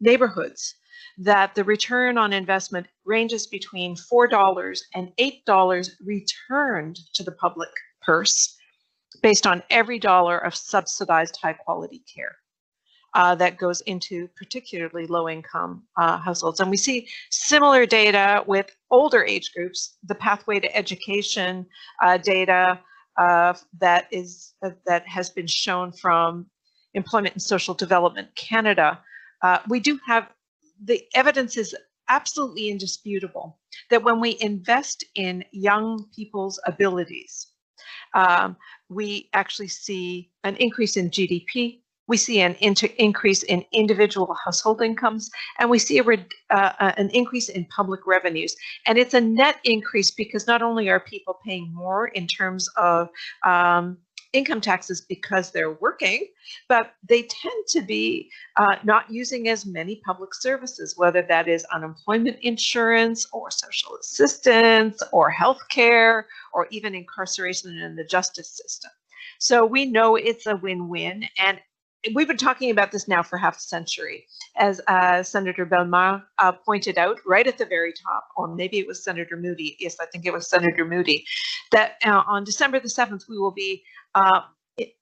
neighborhoods, that the return on investment ranges between $4 and $8 returned to the public purse based on every dollar of subsidized high-quality care that goes into particularly low-income households. And we see similar data with older age groups, the pathway to education data that has been shown from Employment and Social Development Canada. We do have, the evidence is absolutely indisputable that when we invest in young people's abilities, we actually see an increase in GDP, we see an increase in individual household incomes, and we see an increase in public revenues. And it's a net increase because not only are people paying more in terms of income taxes because they're working, but they tend to be not using as many public services, whether that is unemployment insurance or social assistance or healthcare or even incarceration in the justice system. So we know it's a win-win, and we've been talking about this now for half a century. As Senator Bellemare pointed out right at the very top, or maybe it was Senator Moody, yes, I think it was Senator Moody, that on December the 7th, we will be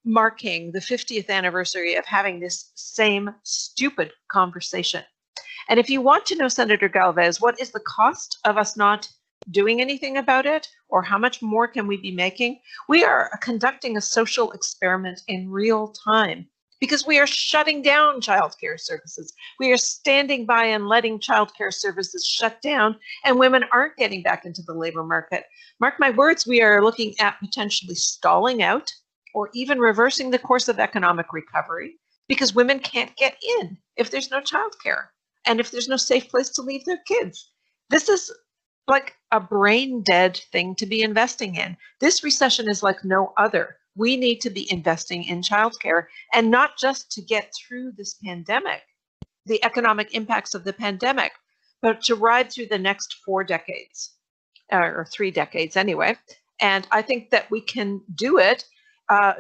marking the 50th anniversary of having this same stupid conversation. And if you want to know, Senator Galvez, what is the cost of us not doing anything about it, or how much more can we be making? We are conducting a social experiment in real time, because we are shutting down childcare services. We are standing by and letting childcare services shut down, and women aren't getting back into the labor market. Mark my words, we are looking at potentially stalling out or even reversing the course of economic recovery because women can't get in if there's no childcare and if there's no safe place to leave their kids. This is like a brain dead thing to be investing in. This recession is like no other. We need to be investing in childcare, and not just to get through this pandemic, the economic impacts of the pandemic, but to ride through the next 4 decades, or 3 decades anyway. And I think that we can do it.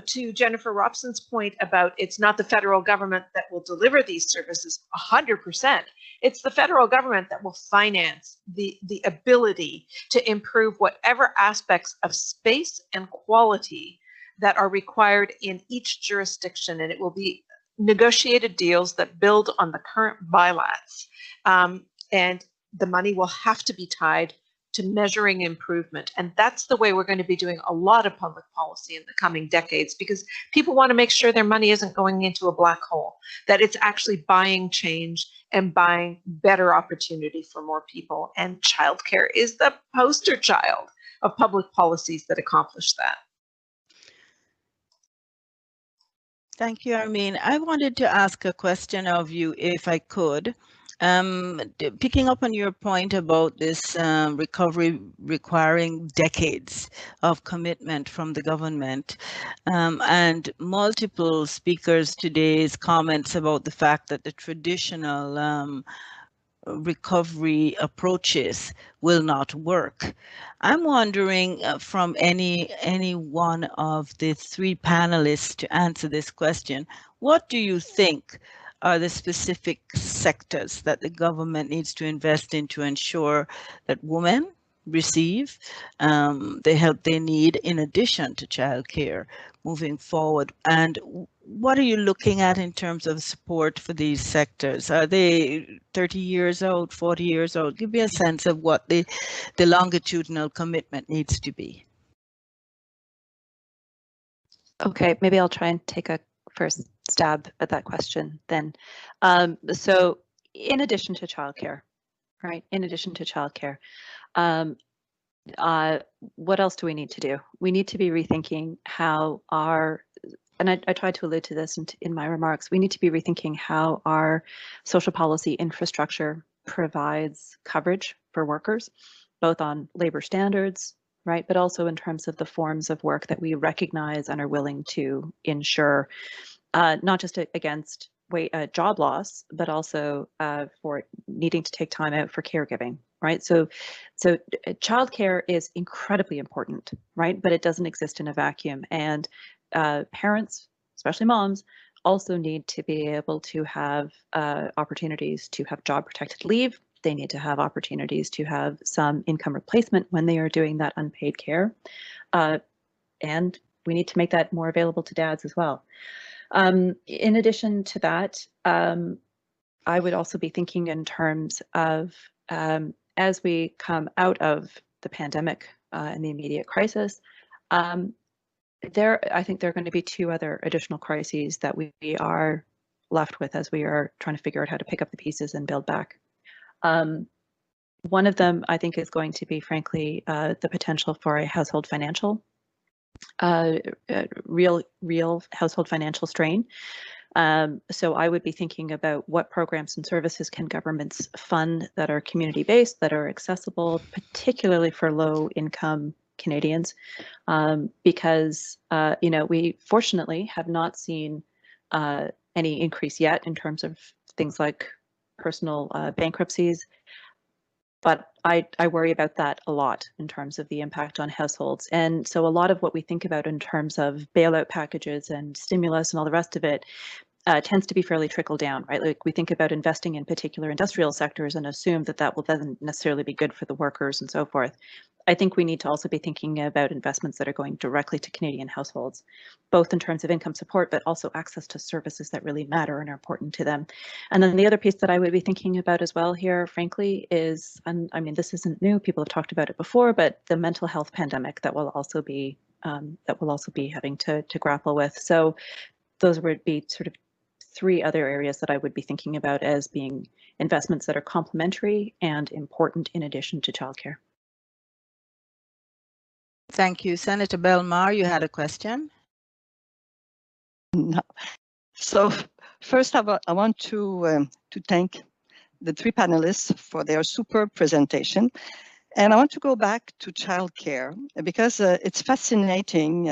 To Jennifer Robson's point about it's not the federal government that will deliver these services 100%. It's the federal government that will finance the ability to improve whatever aspects of space and quality that are required in each jurisdiction, and it will be negotiated deals that build on the current bylats. And the money will have to be tied to measuring improvement. And that's the way we're going to be doing a lot of public policy in the coming decades, because people want to make sure their money isn't going into a black hole, that it's actually buying change and buying better opportunity for more people. And childcare is the poster child of public policies that accomplish that. Thank you, Armine. I wanted to ask a question of you, if I could. Picking up on your point about this recovery requiring decades of commitment from the government, and multiple speakers today's comments about the fact that the traditional recovery approaches will not work. I'm wondering from any one of the 3 panelists to answer this question, what do you think are the specific sectors that the government needs to invest in to ensure that women receive the help they need in addition to childcare moving forward? And what are you looking at in terms of support for these sectors? Are they 30 years out, 40 years out? Give me a sense of what the longitudinal commitment needs to be. Okay, maybe I'll try and take a first stab at that question then. So in addition to childcare, right? In addition to childcare, what else do we need to do? We need to be rethinking how our, and I tried to allude to this in my remarks, we need to be rethinking how our social policy infrastructure provides coverage for workers, both on labor standards, right, but also in terms of the forms of work that we recognize and are willing to ensure, not just against job loss, but also for needing to take time out for caregiving, right? So childcare is incredibly important, right? But it doesn't exist in a vacuum, and parents, especially moms, also need to be able to have opportunities to have job protected leave. They need to have opportunities to have some income replacement when they are doing that unpaid care. And we need to make that more available to dads as well. In addition to that, I would also be thinking in terms of as we come out of the pandemic and the immediate crisis, I think there are going to be two other additional crises that we are left with as we are trying to figure out how to pick up the pieces and build back. One of them, I think, is going to be, frankly, the potential for a household financial, real household financial strain. So I would be thinking about what programs and services can governments fund that are community-based, that are accessible, particularly for low-income Canadians, because we fortunately have not seen any increase yet in terms of things like personal bankruptcies. But I worry about that a lot in terms of the impact on households. And so a lot of what we think about in terms of bailout packages and stimulus and all the rest of it tends to be fairly trickle down, right? Like we think about investing in particular industrial sectors and assume that that will then necessarily be good for the workers and so forth. I think we need to also be thinking about investments that are going directly to Canadian households, both in terms of income support, but also access to services that really matter and are important to them. And then the other piece that I would be thinking about as well here, frankly, is, and I mean, this isn't new, people have talked about it before, but the mental health pandemic that will also be having to grapple with. So those would be sort of three other areas that I would be thinking about as being investments that are complementary and important in addition to childcare. Thank you. Senator Bellemare, you had a question? No. So first I want to thank the three panelists for their superb presentation. And I want to go back to childcare because it's fascinating.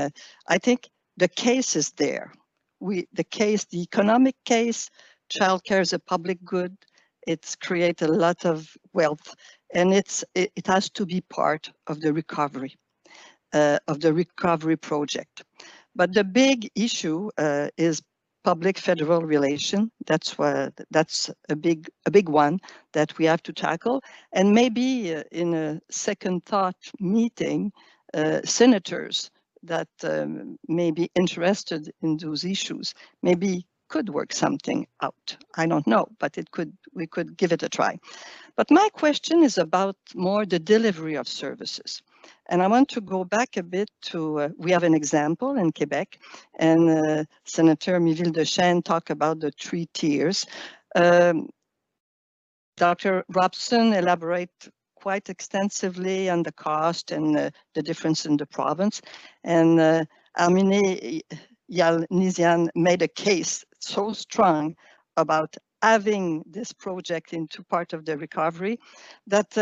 I think the case is there. The economic case, childcare is a public good. It's created a lot of wealth, and it has to be part of the recovery project. But the big issue is public federal relation. That's a big one that we have to tackle. And maybe in a second thought meeting, senators that may be interested in those issues maybe could work something out. I don't know, but we could give it a try. But my question is about more the delivery of services. And I want to go back a bit to, we have an example in Quebec, and Senator Miville-Dechêne talked about the 3 tiers. Dr. Robson elaborated quite extensively on the cost and the difference in the province. And Armine Yalnizyan made a case so strong about having this project into part of the recovery that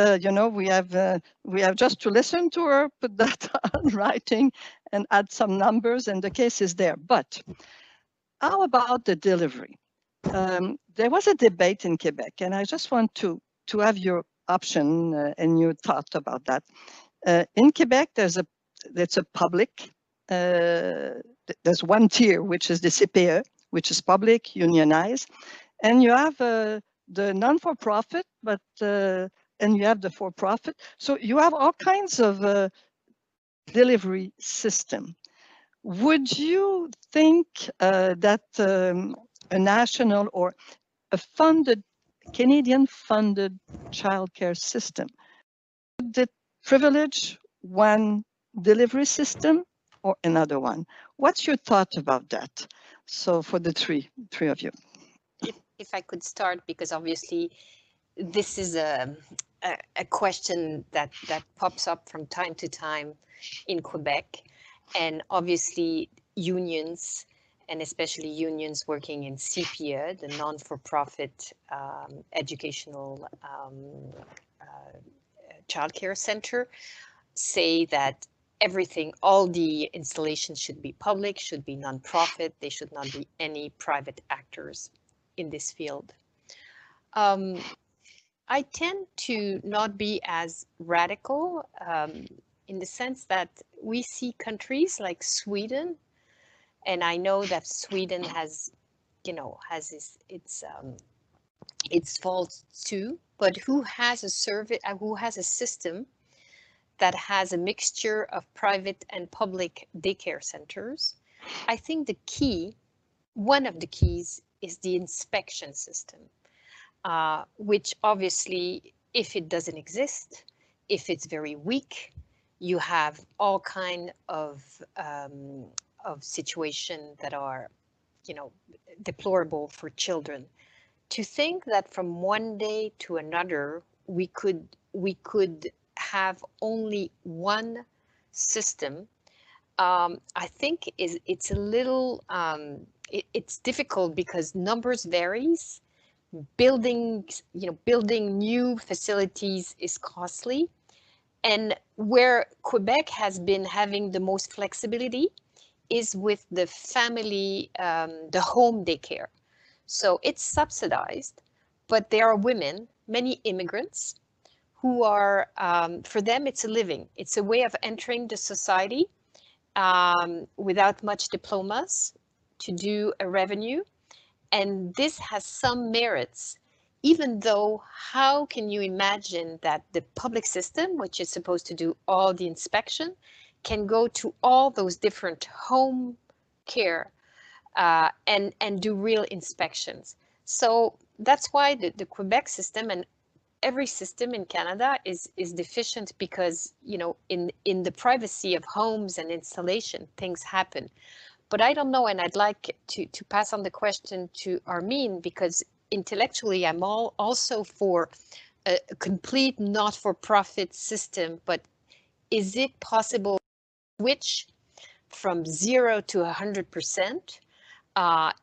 we have just to listen to her, put that on writing, and add some numbers, and the case is there. But how about the delivery? There was a debate in Quebec, and I just want to have your option and your thought about that. In Quebec, there's a public. There's one tier, which is the CPE, which is public, unionized. And you have the non-for-profit, and you have the for-profit. So you have all kinds of delivery system. Would you think that a national or a Canadian-funded childcare system would it privilege one delivery system or another one? What's your thought about that? So for the three of you. If I could start, because obviously this is a question that pops up from time to time in Quebec, and obviously unions, and especially unions working in CPE, the non-for-profit educational childcare center, say that all the installations should be public, should be non-profit, they should not be any private actors in this field. I tend to not be as radical in the sense that we see countries like Sweden, and I know that Sweden has you know, has its faults too, but who has a service, who has a system that has a mixture of private and public daycare centers. I think the key, one of the keys, is the inspection system, which obviously, if it doesn't exist, if it's very weak, you have all kind of situations that are, you know, deplorable for children. To think that from one day to another we could have only one system, I think it's a little it's difficult because numbers varies. Building new facilities is costly, and where Quebec has been having the most flexibility is with the family, the home daycare. So it's subsidized, but there are women, many immigrants, who are, for them, it's a living. It's a way of entering the society without much diplomas to do a revenue. And this has some merits, even though how can you imagine that the public system, which is supposed to do all the inspection, can go to all those different home care and do real inspections. So that's why the Quebec system and every system in Canada is deficient, because, you know, in the privacy of homes and installation, things happen. But I don't know, and I'd like to pass on the question to Armine, because intellectually I'm also for a complete not-for-profit system, but is it possible to switch from 0 to 100%?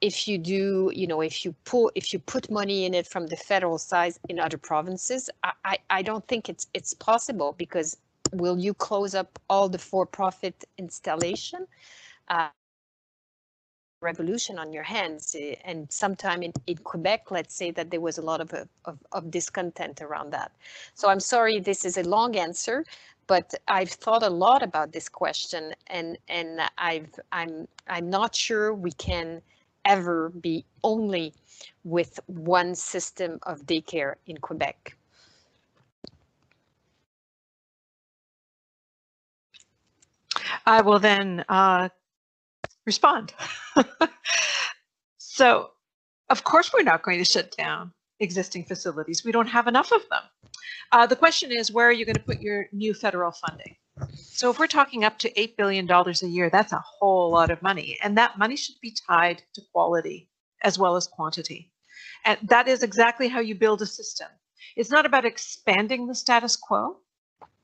If you do, you know, if you put money in it from the federal side in other provinces, I don't think it's possible, because will you close up all the for-profit installation? Revolution on your hands, and sometime in Quebec, let's say that there was a lot of discontent around that. So I'm sorry, this is a long answer, but I've thought a lot about this question, and I'm not sure we can ever be only with one system of daycare in Quebec. I will then respond. So, of course, we're not going to shut down existing facilities. We don't have enough of them. The question is, where are you going to put your new federal funding? So if we're talking up to $8 billion a year, that's a whole lot of money. And that money should be tied to quality as well as quantity. And that is exactly how you build a system. It's not about expanding the status quo.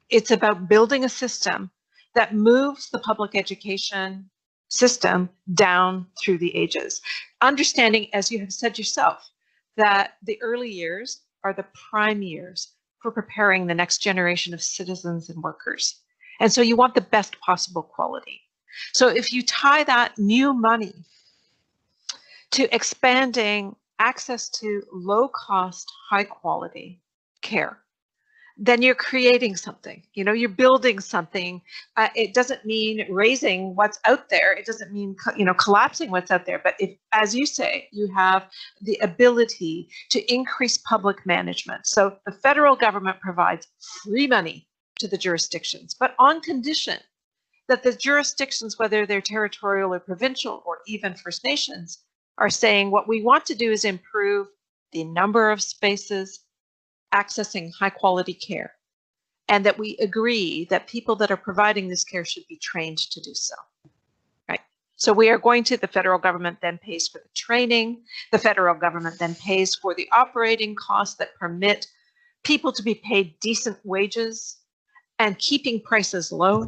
It's about building a system that moves the public education system down through the ages. Understanding, as you have said yourself, that the early years are the prime years for preparing the next generation of citizens and workers. And so you want the best possible quality. So if you tie that new money to expanding access to low-cost, high-quality care, then you're creating something, you know, you're building something. It doesn't mean raising what's out there. It doesn't mean, you know, collapsing what's out there. But if, as you say, you have the ability to increase public management. So the federal government provides free money to the jurisdictions, but on condition that the jurisdictions, whether they're territorial or provincial or even First Nations, are saying what we want to do is improve the number of spaces accessing high quality care, and that we agree that people that are providing this care should be trained to do so, right? So we are going to, the federal government then pays for the training, the federal government then pays for the operating costs that permit people to be paid decent wages and keeping prices low,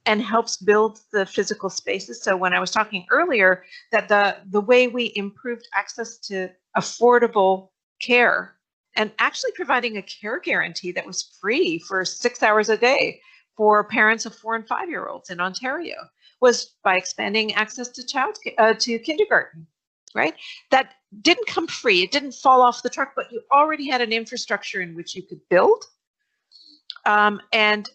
and helps build the physical spaces. So when I was talking earlier that the way we improved access to affordable care and actually providing a care guarantee that was free for 6 hours a day for parents of 4 and 5-year-olds in Ontario was by expanding access to to kindergarten, right? That didn't come free. It didn't fall off the truck, but you already had an infrastructure in which you could build. And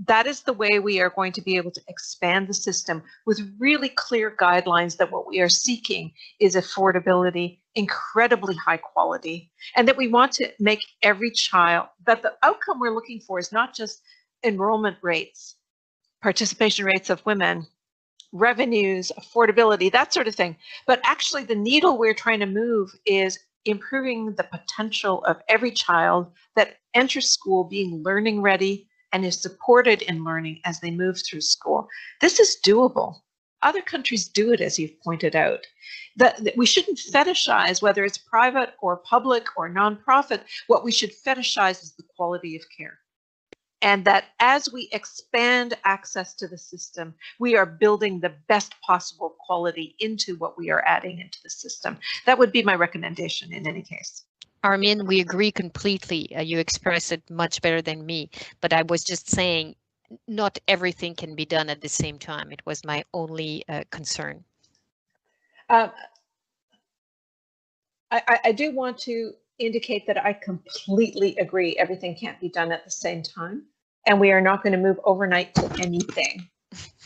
that is the way we are going to be able to expand the system with really clear guidelines that what we are seeking is affordability, incredibly high quality, and that we want to make every child, that the outcome we're looking for is not just enrollment rates, participation rates of women, revenues, affordability, that sort of thing. But actually the needle we're trying to move is improving the potential of every child that enters school being learning ready and is supported in learning as they move through school. This is doable. Other countries do it, as you've pointed out. That we shouldn't fetishize whether it's private or public or nonprofit. What we should fetishize is the quality of care. And that as we expand access to the system, we are building the best possible quality into what we are adding into the system. That would be my recommendation in any case. Armine, we agree completely. You express it much better than me, but I was just saying not everything can be done at the same time. It was my only concern. I do want to indicate that I completely agree everything can't be done at the same time, and we are not going to move overnight to anything.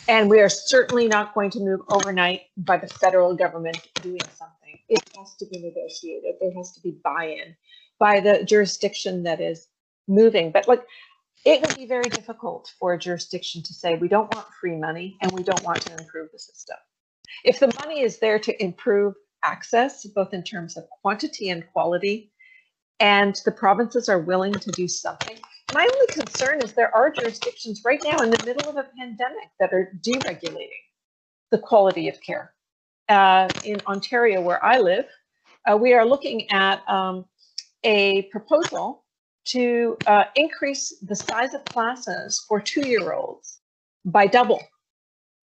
And we are certainly not going to move overnight by the federal government doing something. It has to be negotiated. There has to be buy-in by the jurisdiction that is moving. But like, it would be very difficult for a jurisdiction to say, we don't want free money and we don't want to improve the system. If the money is there to improve access, both in terms of quantity and quality, and the provinces are willing to do something. My only concern is there are jurisdictions right now in the middle of a pandemic that are deregulating the quality of care. In Ontario, where I live, we are looking at a proposal to increase the size of classes for 2-year-olds by double,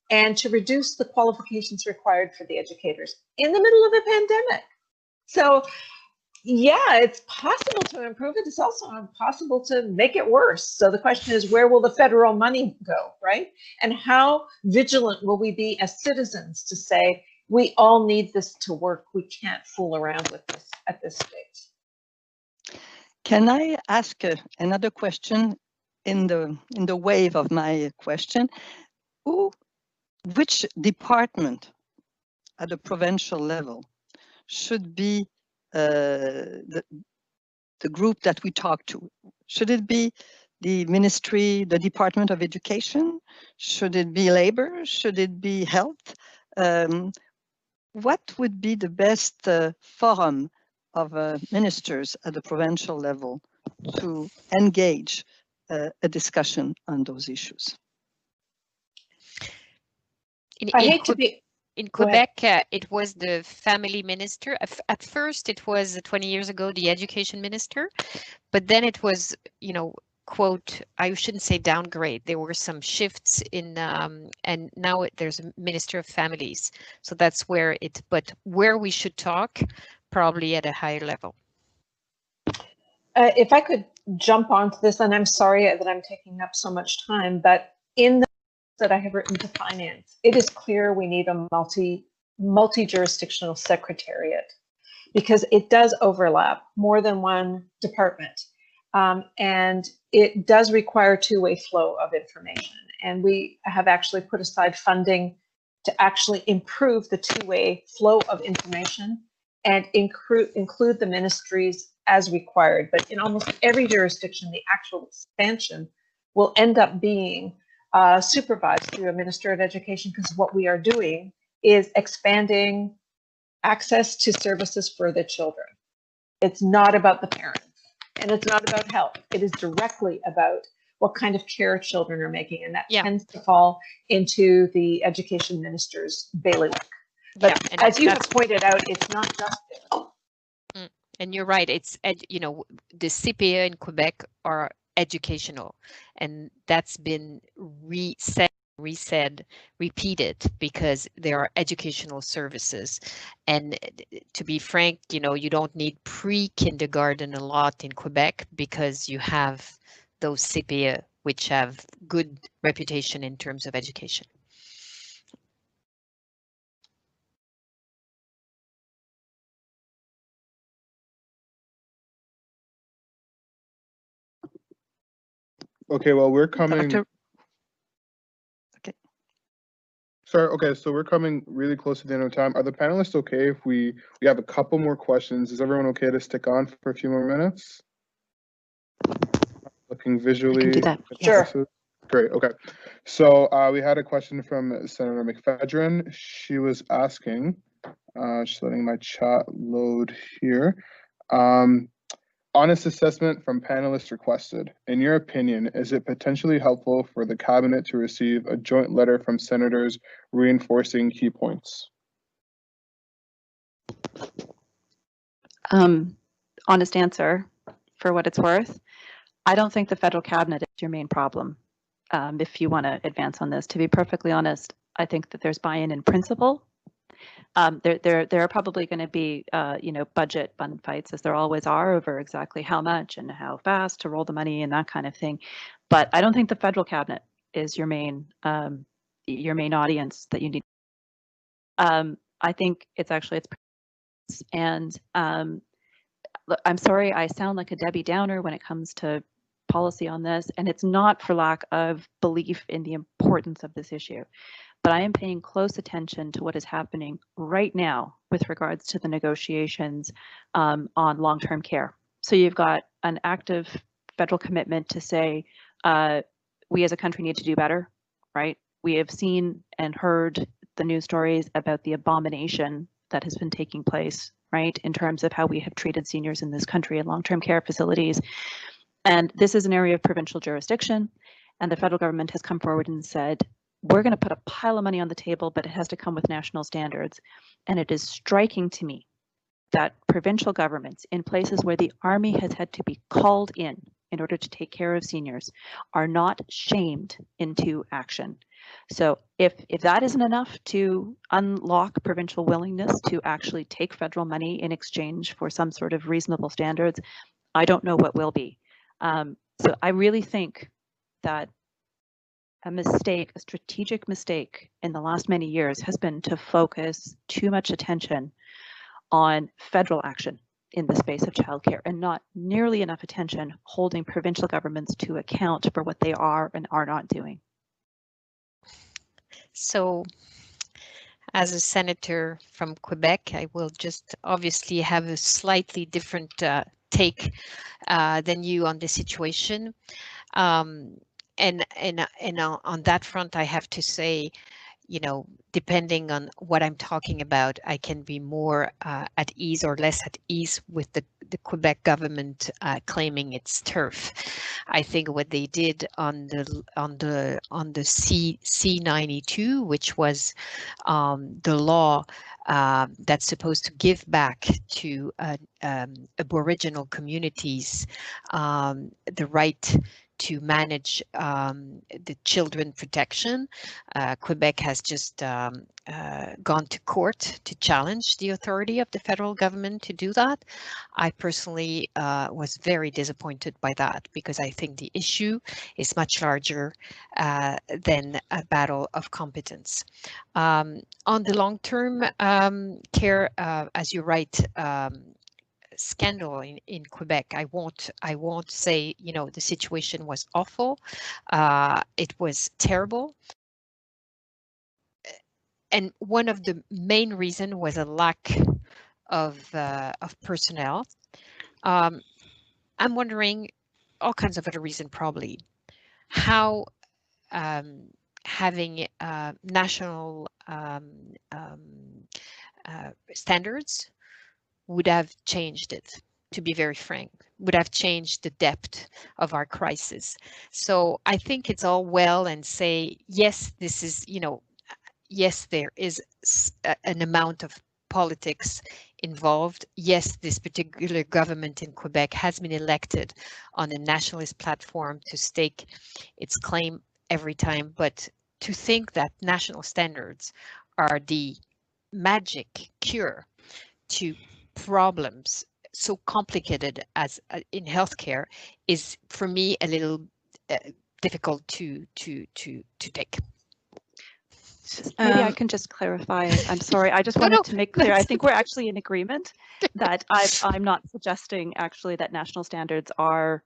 and to reduce the qualifications required for the educators in the middle of a pandemic. So yeah, it's possible to improve it. It's also possible to make it worse. So the question is, where will the federal money go, right? And how vigilant will we be as citizens to say, we all need this to work. We can't fool around with this at this stage. Can I ask another question in the wave of my question? Which department at the provincial level should be the group that we talk to? Should it be the ministry, the Department of Education? Should it be labor? Should it be health? What would be the best forum of ministers at the provincial level to engage a discussion on those issues? In Quebec, it was the family minister. At first, it was 20 years ago, the education minister, but then it was, you know, quote, I shouldn't say downgrade. There were some shifts in, and now there's a minister of families. So that's where but where we should talk, probably at a higher level. If I could jump onto this, and I'm sorry that I'm taking up so much time, but in the that I have written to finance, it is clear we need a multi-jurisdictional secretariat, because it does overlap more than one department, and it does require two-way flow of information. And we have actually put aside funding to actually improve the two-way flow of information and include the ministries as required. But in almost every jurisdiction, the actual expansion will end up being supervised through a Minister of Education, because what we are doing is expanding access to services for the children. It's not about the parents, and it's not about health. It is directly about what kind of care children are making, and that tends to fall into the Education Minister's bailiwick. But as you have pointed out, it's not just there. And you're right. It's, you know, the CPA in Quebec are educational, and that's been repeated, because there are educational services. And to be frank, you know, you don't need pre-kindergarten a lot in Quebec, because you have those CPA which have good reputation in terms of education. Okay, well, we're coming. Sorry, okay, so we're coming really close to the end of time. Are the panelists okay if we have a couple more questions? Is everyone okay to stick on for a few more minutes? Looking visually. I can do that. Sure. Great, okay. So we had a question from Senator McFedrin. She was asking, just letting my chat load here. Honest assessment from panelists requested. In your opinion, is it potentially helpful for the cabinet to receive a joint letter from senators reinforcing key points? Honest answer, for what it's worth. I don't think the federal cabinet is your main problem. If you want to advance on this, to be perfectly honest, I think that there's buy-in in principle. There are probably going to be, budget fund fights, as there always are, over exactly how much and how fast to roll the money and that kind of thing. But I don't think the federal cabinet is your main audience that you need. I think it's and I'm sorry, I sound like a Debbie Downer when it comes to policy on this, and it's not for lack of belief in the importance of this issue. But I am paying close attention to what is happening right now with regards to the negotiations on long-term care. So you've got an active federal commitment to say, we as a country need to do better, right? We have seen and heard the news stories about the abomination that has been taking place, right, in terms of how we have treated seniors in this country in long-term care facilities. And this is an area of provincial jurisdiction, and the federal government has come forward and said, we're going to put a pile of money on the table, but it has to come with national standards. And it is striking to me that provincial governments in places where the army has had to be called in order to take care of seniors are not shamed into action. So if that isn't enough to unlock provincial willingness to actually take federal money in exchange for some sort of reasonable standards, I don't know what will be. So I really think that a strategic mistake in the last many years has been to focus too much attention on federal action in the space of childcare and not nearly enough attention holding provincial governments to account for what they are and are not doing. So, as a senator from Quebec, I will just obviously have a slightly different take than you on the situation. And on that front, I have to say, depending on what I'm talking about, I can be more at ease or less at ease with the Quebec government claiming its turf. I think what they did on the C-92, which was the law that's supposed to give back to Aboriginal communities the right to manage the children protection. Quebec has just gone to court to challenge the authority of the federal government to do that. I personally was very disappointed by that because I think the issue is much larger than a battle of competence. On the long-term care, as you write, scandal in Quebec. I won't say, the situation was awful. It was terrible. And one of the main reasons was a lack of personnel. I'm wondering, all kinds of other reasons probably, how having national standards would have changed it, to be very frank, would have changed the depth of our crisis. So I think it's all well and say, yes, this is, yes, there is an amount of politics involved. Yes, this particular government in Quebec has been elected on a nationalist platform to stake its claim every time, but to think that national standards are the magic cure to problems so complicated as in healthcare is, for me, a little difficult to take. Maybe I can just clarify. I'm sorry. I just wanted to make clear. I think we're actually in agreement that I'm not suggesting actually that national standards are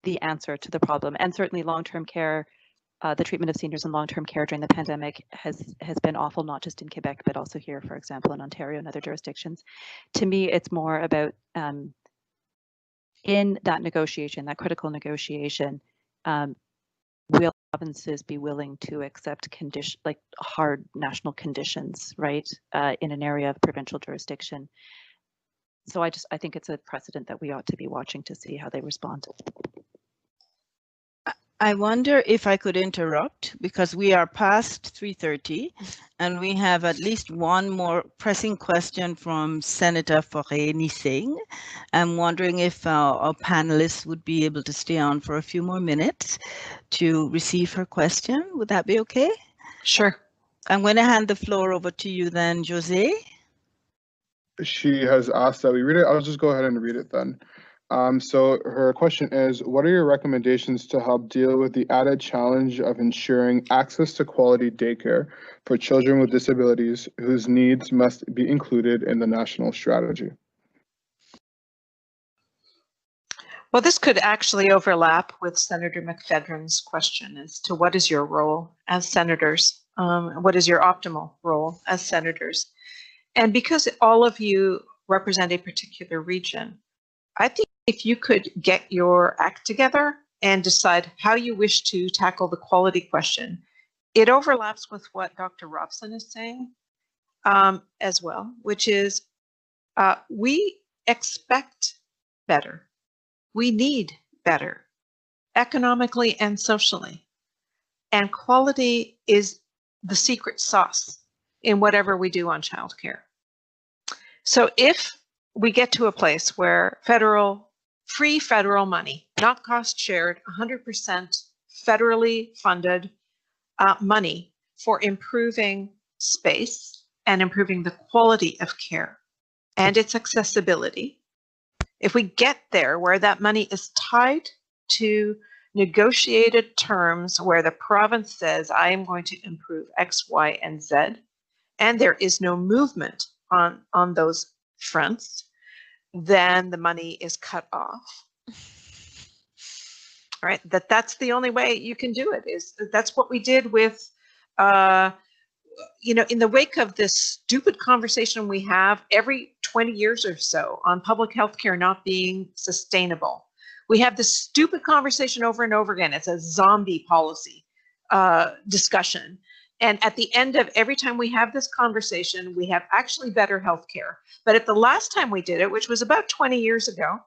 the answer to the problem, and certainly long-term care the treatment of seniors in long-term care during the pandemic has been awful, not just in Quebec, but also here, for example, in Ontario and other jurisdictions. To me, it's more about in that negotiation, that critical negotiation, will provinces be willing to accept like hard national conditions, right, in an area of provincial jurisdiction? So I think it's a precedent that we ought to be watching to see how they respond. I wonder if I could interrupt, because we are past 3:30 and we have at least one more pressing question from Senator Forêt-Nising. I'm wondering if our panelists would be able to stay on for a few more minutes to receive her question. Would that be okay? Sure. I'm going to hand the floor over to you then, José. She has asked that we read it. I'll just go ahead and read it then. So her question is, what are your recommendations to help deal with the added challenge of ensuring access to quality daycare for children with disabilities whose needs must be included in the national strategy? Well, this could actually overlap with Senator McFedrin's question as to what is your role as senators? What is your optimal role as senators? And because all of you represent a particular region, I think if you could get your act together and decide how you wish to tackle the quality question, it overlaps with what Dr. Robson is saying as well, which is we expect better. We need better, economically and socially. And quality is the secret sauce in whatever we do on childcare. So if we get to a place where free federal money, not cost shared, 100% federally funded money for improving space and improving the quality of care and its accessibility, if we get there where that money is tied to negotiated terms where the province says, I am going to improve X, Y, and Z, and there is no movement on those fronts, then the money is cut off. All right, that's the only way you can do it. That's what we did with, in the wake of this stupid conversation we have every 20 years or so on public health care not being sustainable. We have this stupid conversation over and over again. It's a zombie policy discussion. And at the end of every time we have this conversation, we have actually better healthcare. But at the last time we did it, which was about 20 years ago,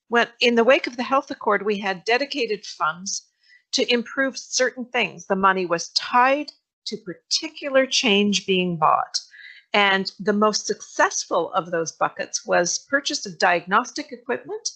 when in the wake of the health accord, we had dedicated funds to improve certain things. The money was tied to particular change being bought. And the most successful of those buckets was purchase of diagnostic equipment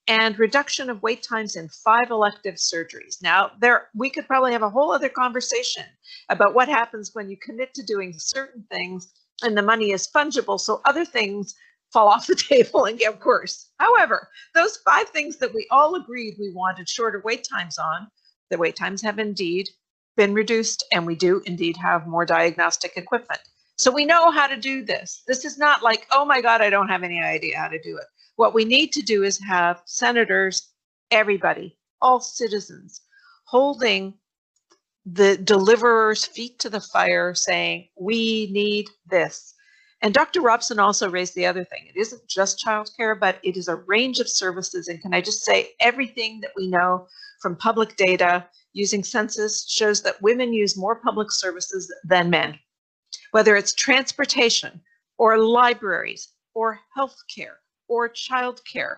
and reduction of wait times in 5 elective surgeries. Now, we could probably have a whole other conversation about what happens when you commit to doing certain things and the money is fungible, so other things fall off the table and get worse. However, those 5 things that we all agreed we wanted shorter wait times on, the wait times have indeed been reduced, and we do indeed have more diagnostic equipment. So we know how to do this. This is not like, oh my God, I don't have any idea how to do it. What we need to do is have senators, everybody, all citizens, holding the deliverer's feet to the fire saying, we need this. And Dr. Robson also raised the other thing. It isn't just childcare, but it is a range of services. And can I just say, everything that we know from public data using census shows that women use more public services than men, whether it's transportation or libraries or healthcare or childcare.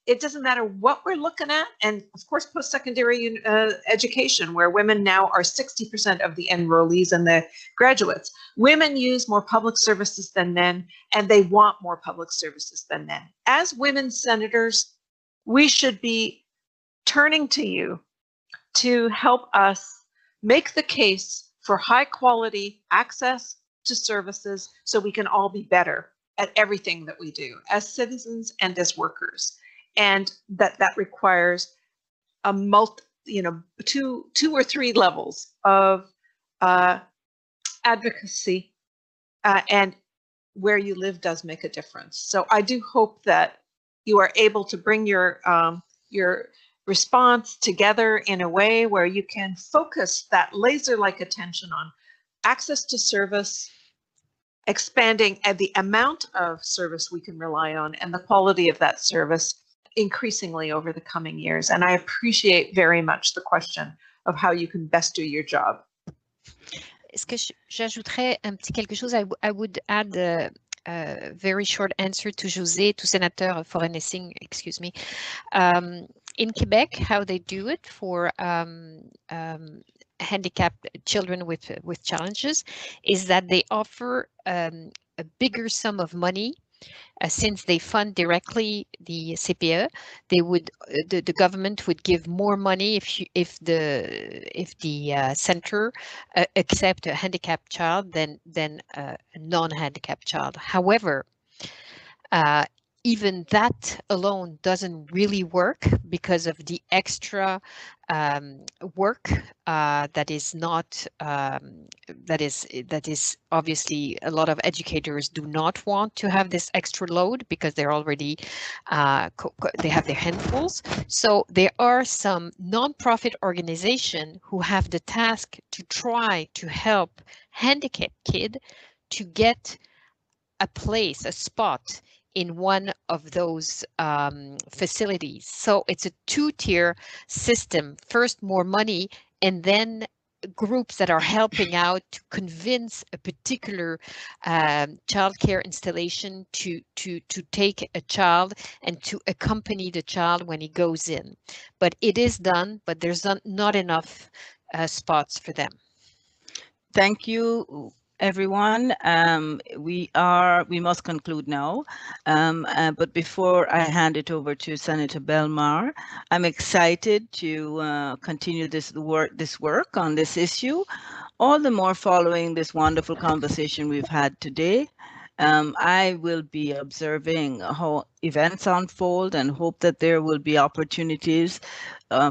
It doesn't matter what we're looking at. And of course, post-secondary education, where women now are 60% of the enrollees and the graduates. Women use more public services than men, and they want more public services than men. As women senators, we should be turning to you to help us make the case for high quality access to services so we can all be better at everything that we do as citizens and as workers. And that requires a two or three levels of advocacy, and where you live does make a difference. So I do hope that you are able to bring your response together in a way where you can focus that laser-like attention on access to service, expanding the amount of service we can rely on, and the quality of that service increasingly over the coming years. And I appreciate very much the question of how you can best do your job. Est-ce que j'ajouterais un petit quelque chose? I would add a very short answer to José, to Senator Forest-Nessing, excuse me. In Quebec, how they do it for handicapped children with challenges is that they offer a bigger sum of money. Since they fund directly the CPE, they would the government would give more money if the center accept a handicapped child than a non-handicapped child. However, even that alone doesn't really work because of the extra work that is not that is obviously a lot of educators do not want to have this extra load because they're already they have their handfuls. So there are some nonprofit organizations who have the task to try to help handicapped kids to get a place, a spot in one of those facilities. So it's a two-tier system. First, more money, and then groups that are helping out to convince a particular childcare installation to take a child and to accompany the child when he goes in. But it is done, but there's not enough spots for them. Thank you, everyone. We must conclude now. But before I hand it over to Senator Bellemare, I'm excited to continue this work on this issue, all the more following this wonderful conversation we've had today. I will be observing how events unfold and hope that there will be opportunities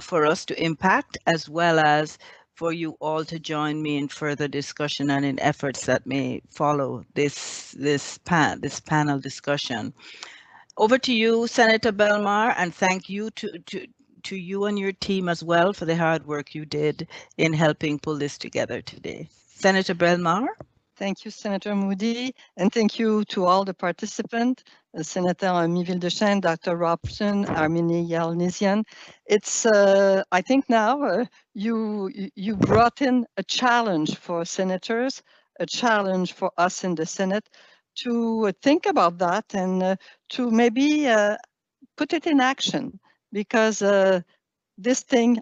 for us to impact, as well as for you all to join me in further discussion and in efforts that may follow this panel discussion. Over to you, Senator Bellemare, and thank you to you and your team as well for the hard work you did in helping pull this together today. Senator Bellemare. Thank you, Senator Moodie, and thank you to all the participants, Senator Miville-Dechêne, Dr. Robson, Armine Yalnizyan. It's, I think now you brought in a challenge for senators, a challenge for us in the Senate to think about that and to maybe put it in action, because this thing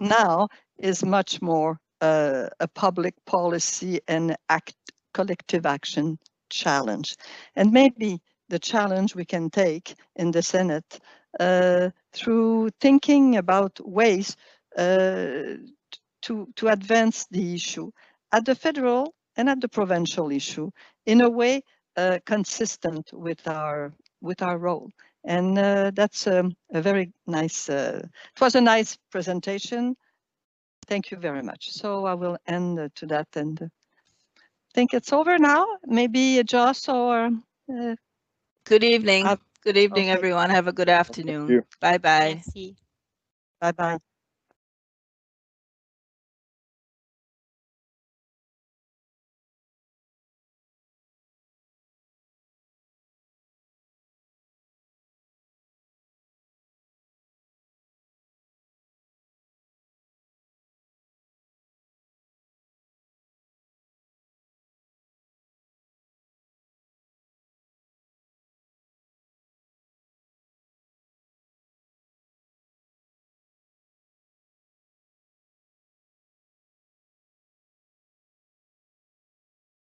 now is much more a public policy and collective action challenge. And maybe the challenge we can take in the Senate through thinking about ways to advance the issue at the federal and at the provincial issue in a way consistent with our role. And that's a very nice, it was a nice presentation. Thank you very much. So I will end to that and think it's over now. Maybe Joss or good evening. Good evening, okay. everyone. Have a good afternoon. Bye-bye. Merci. Bye-bye.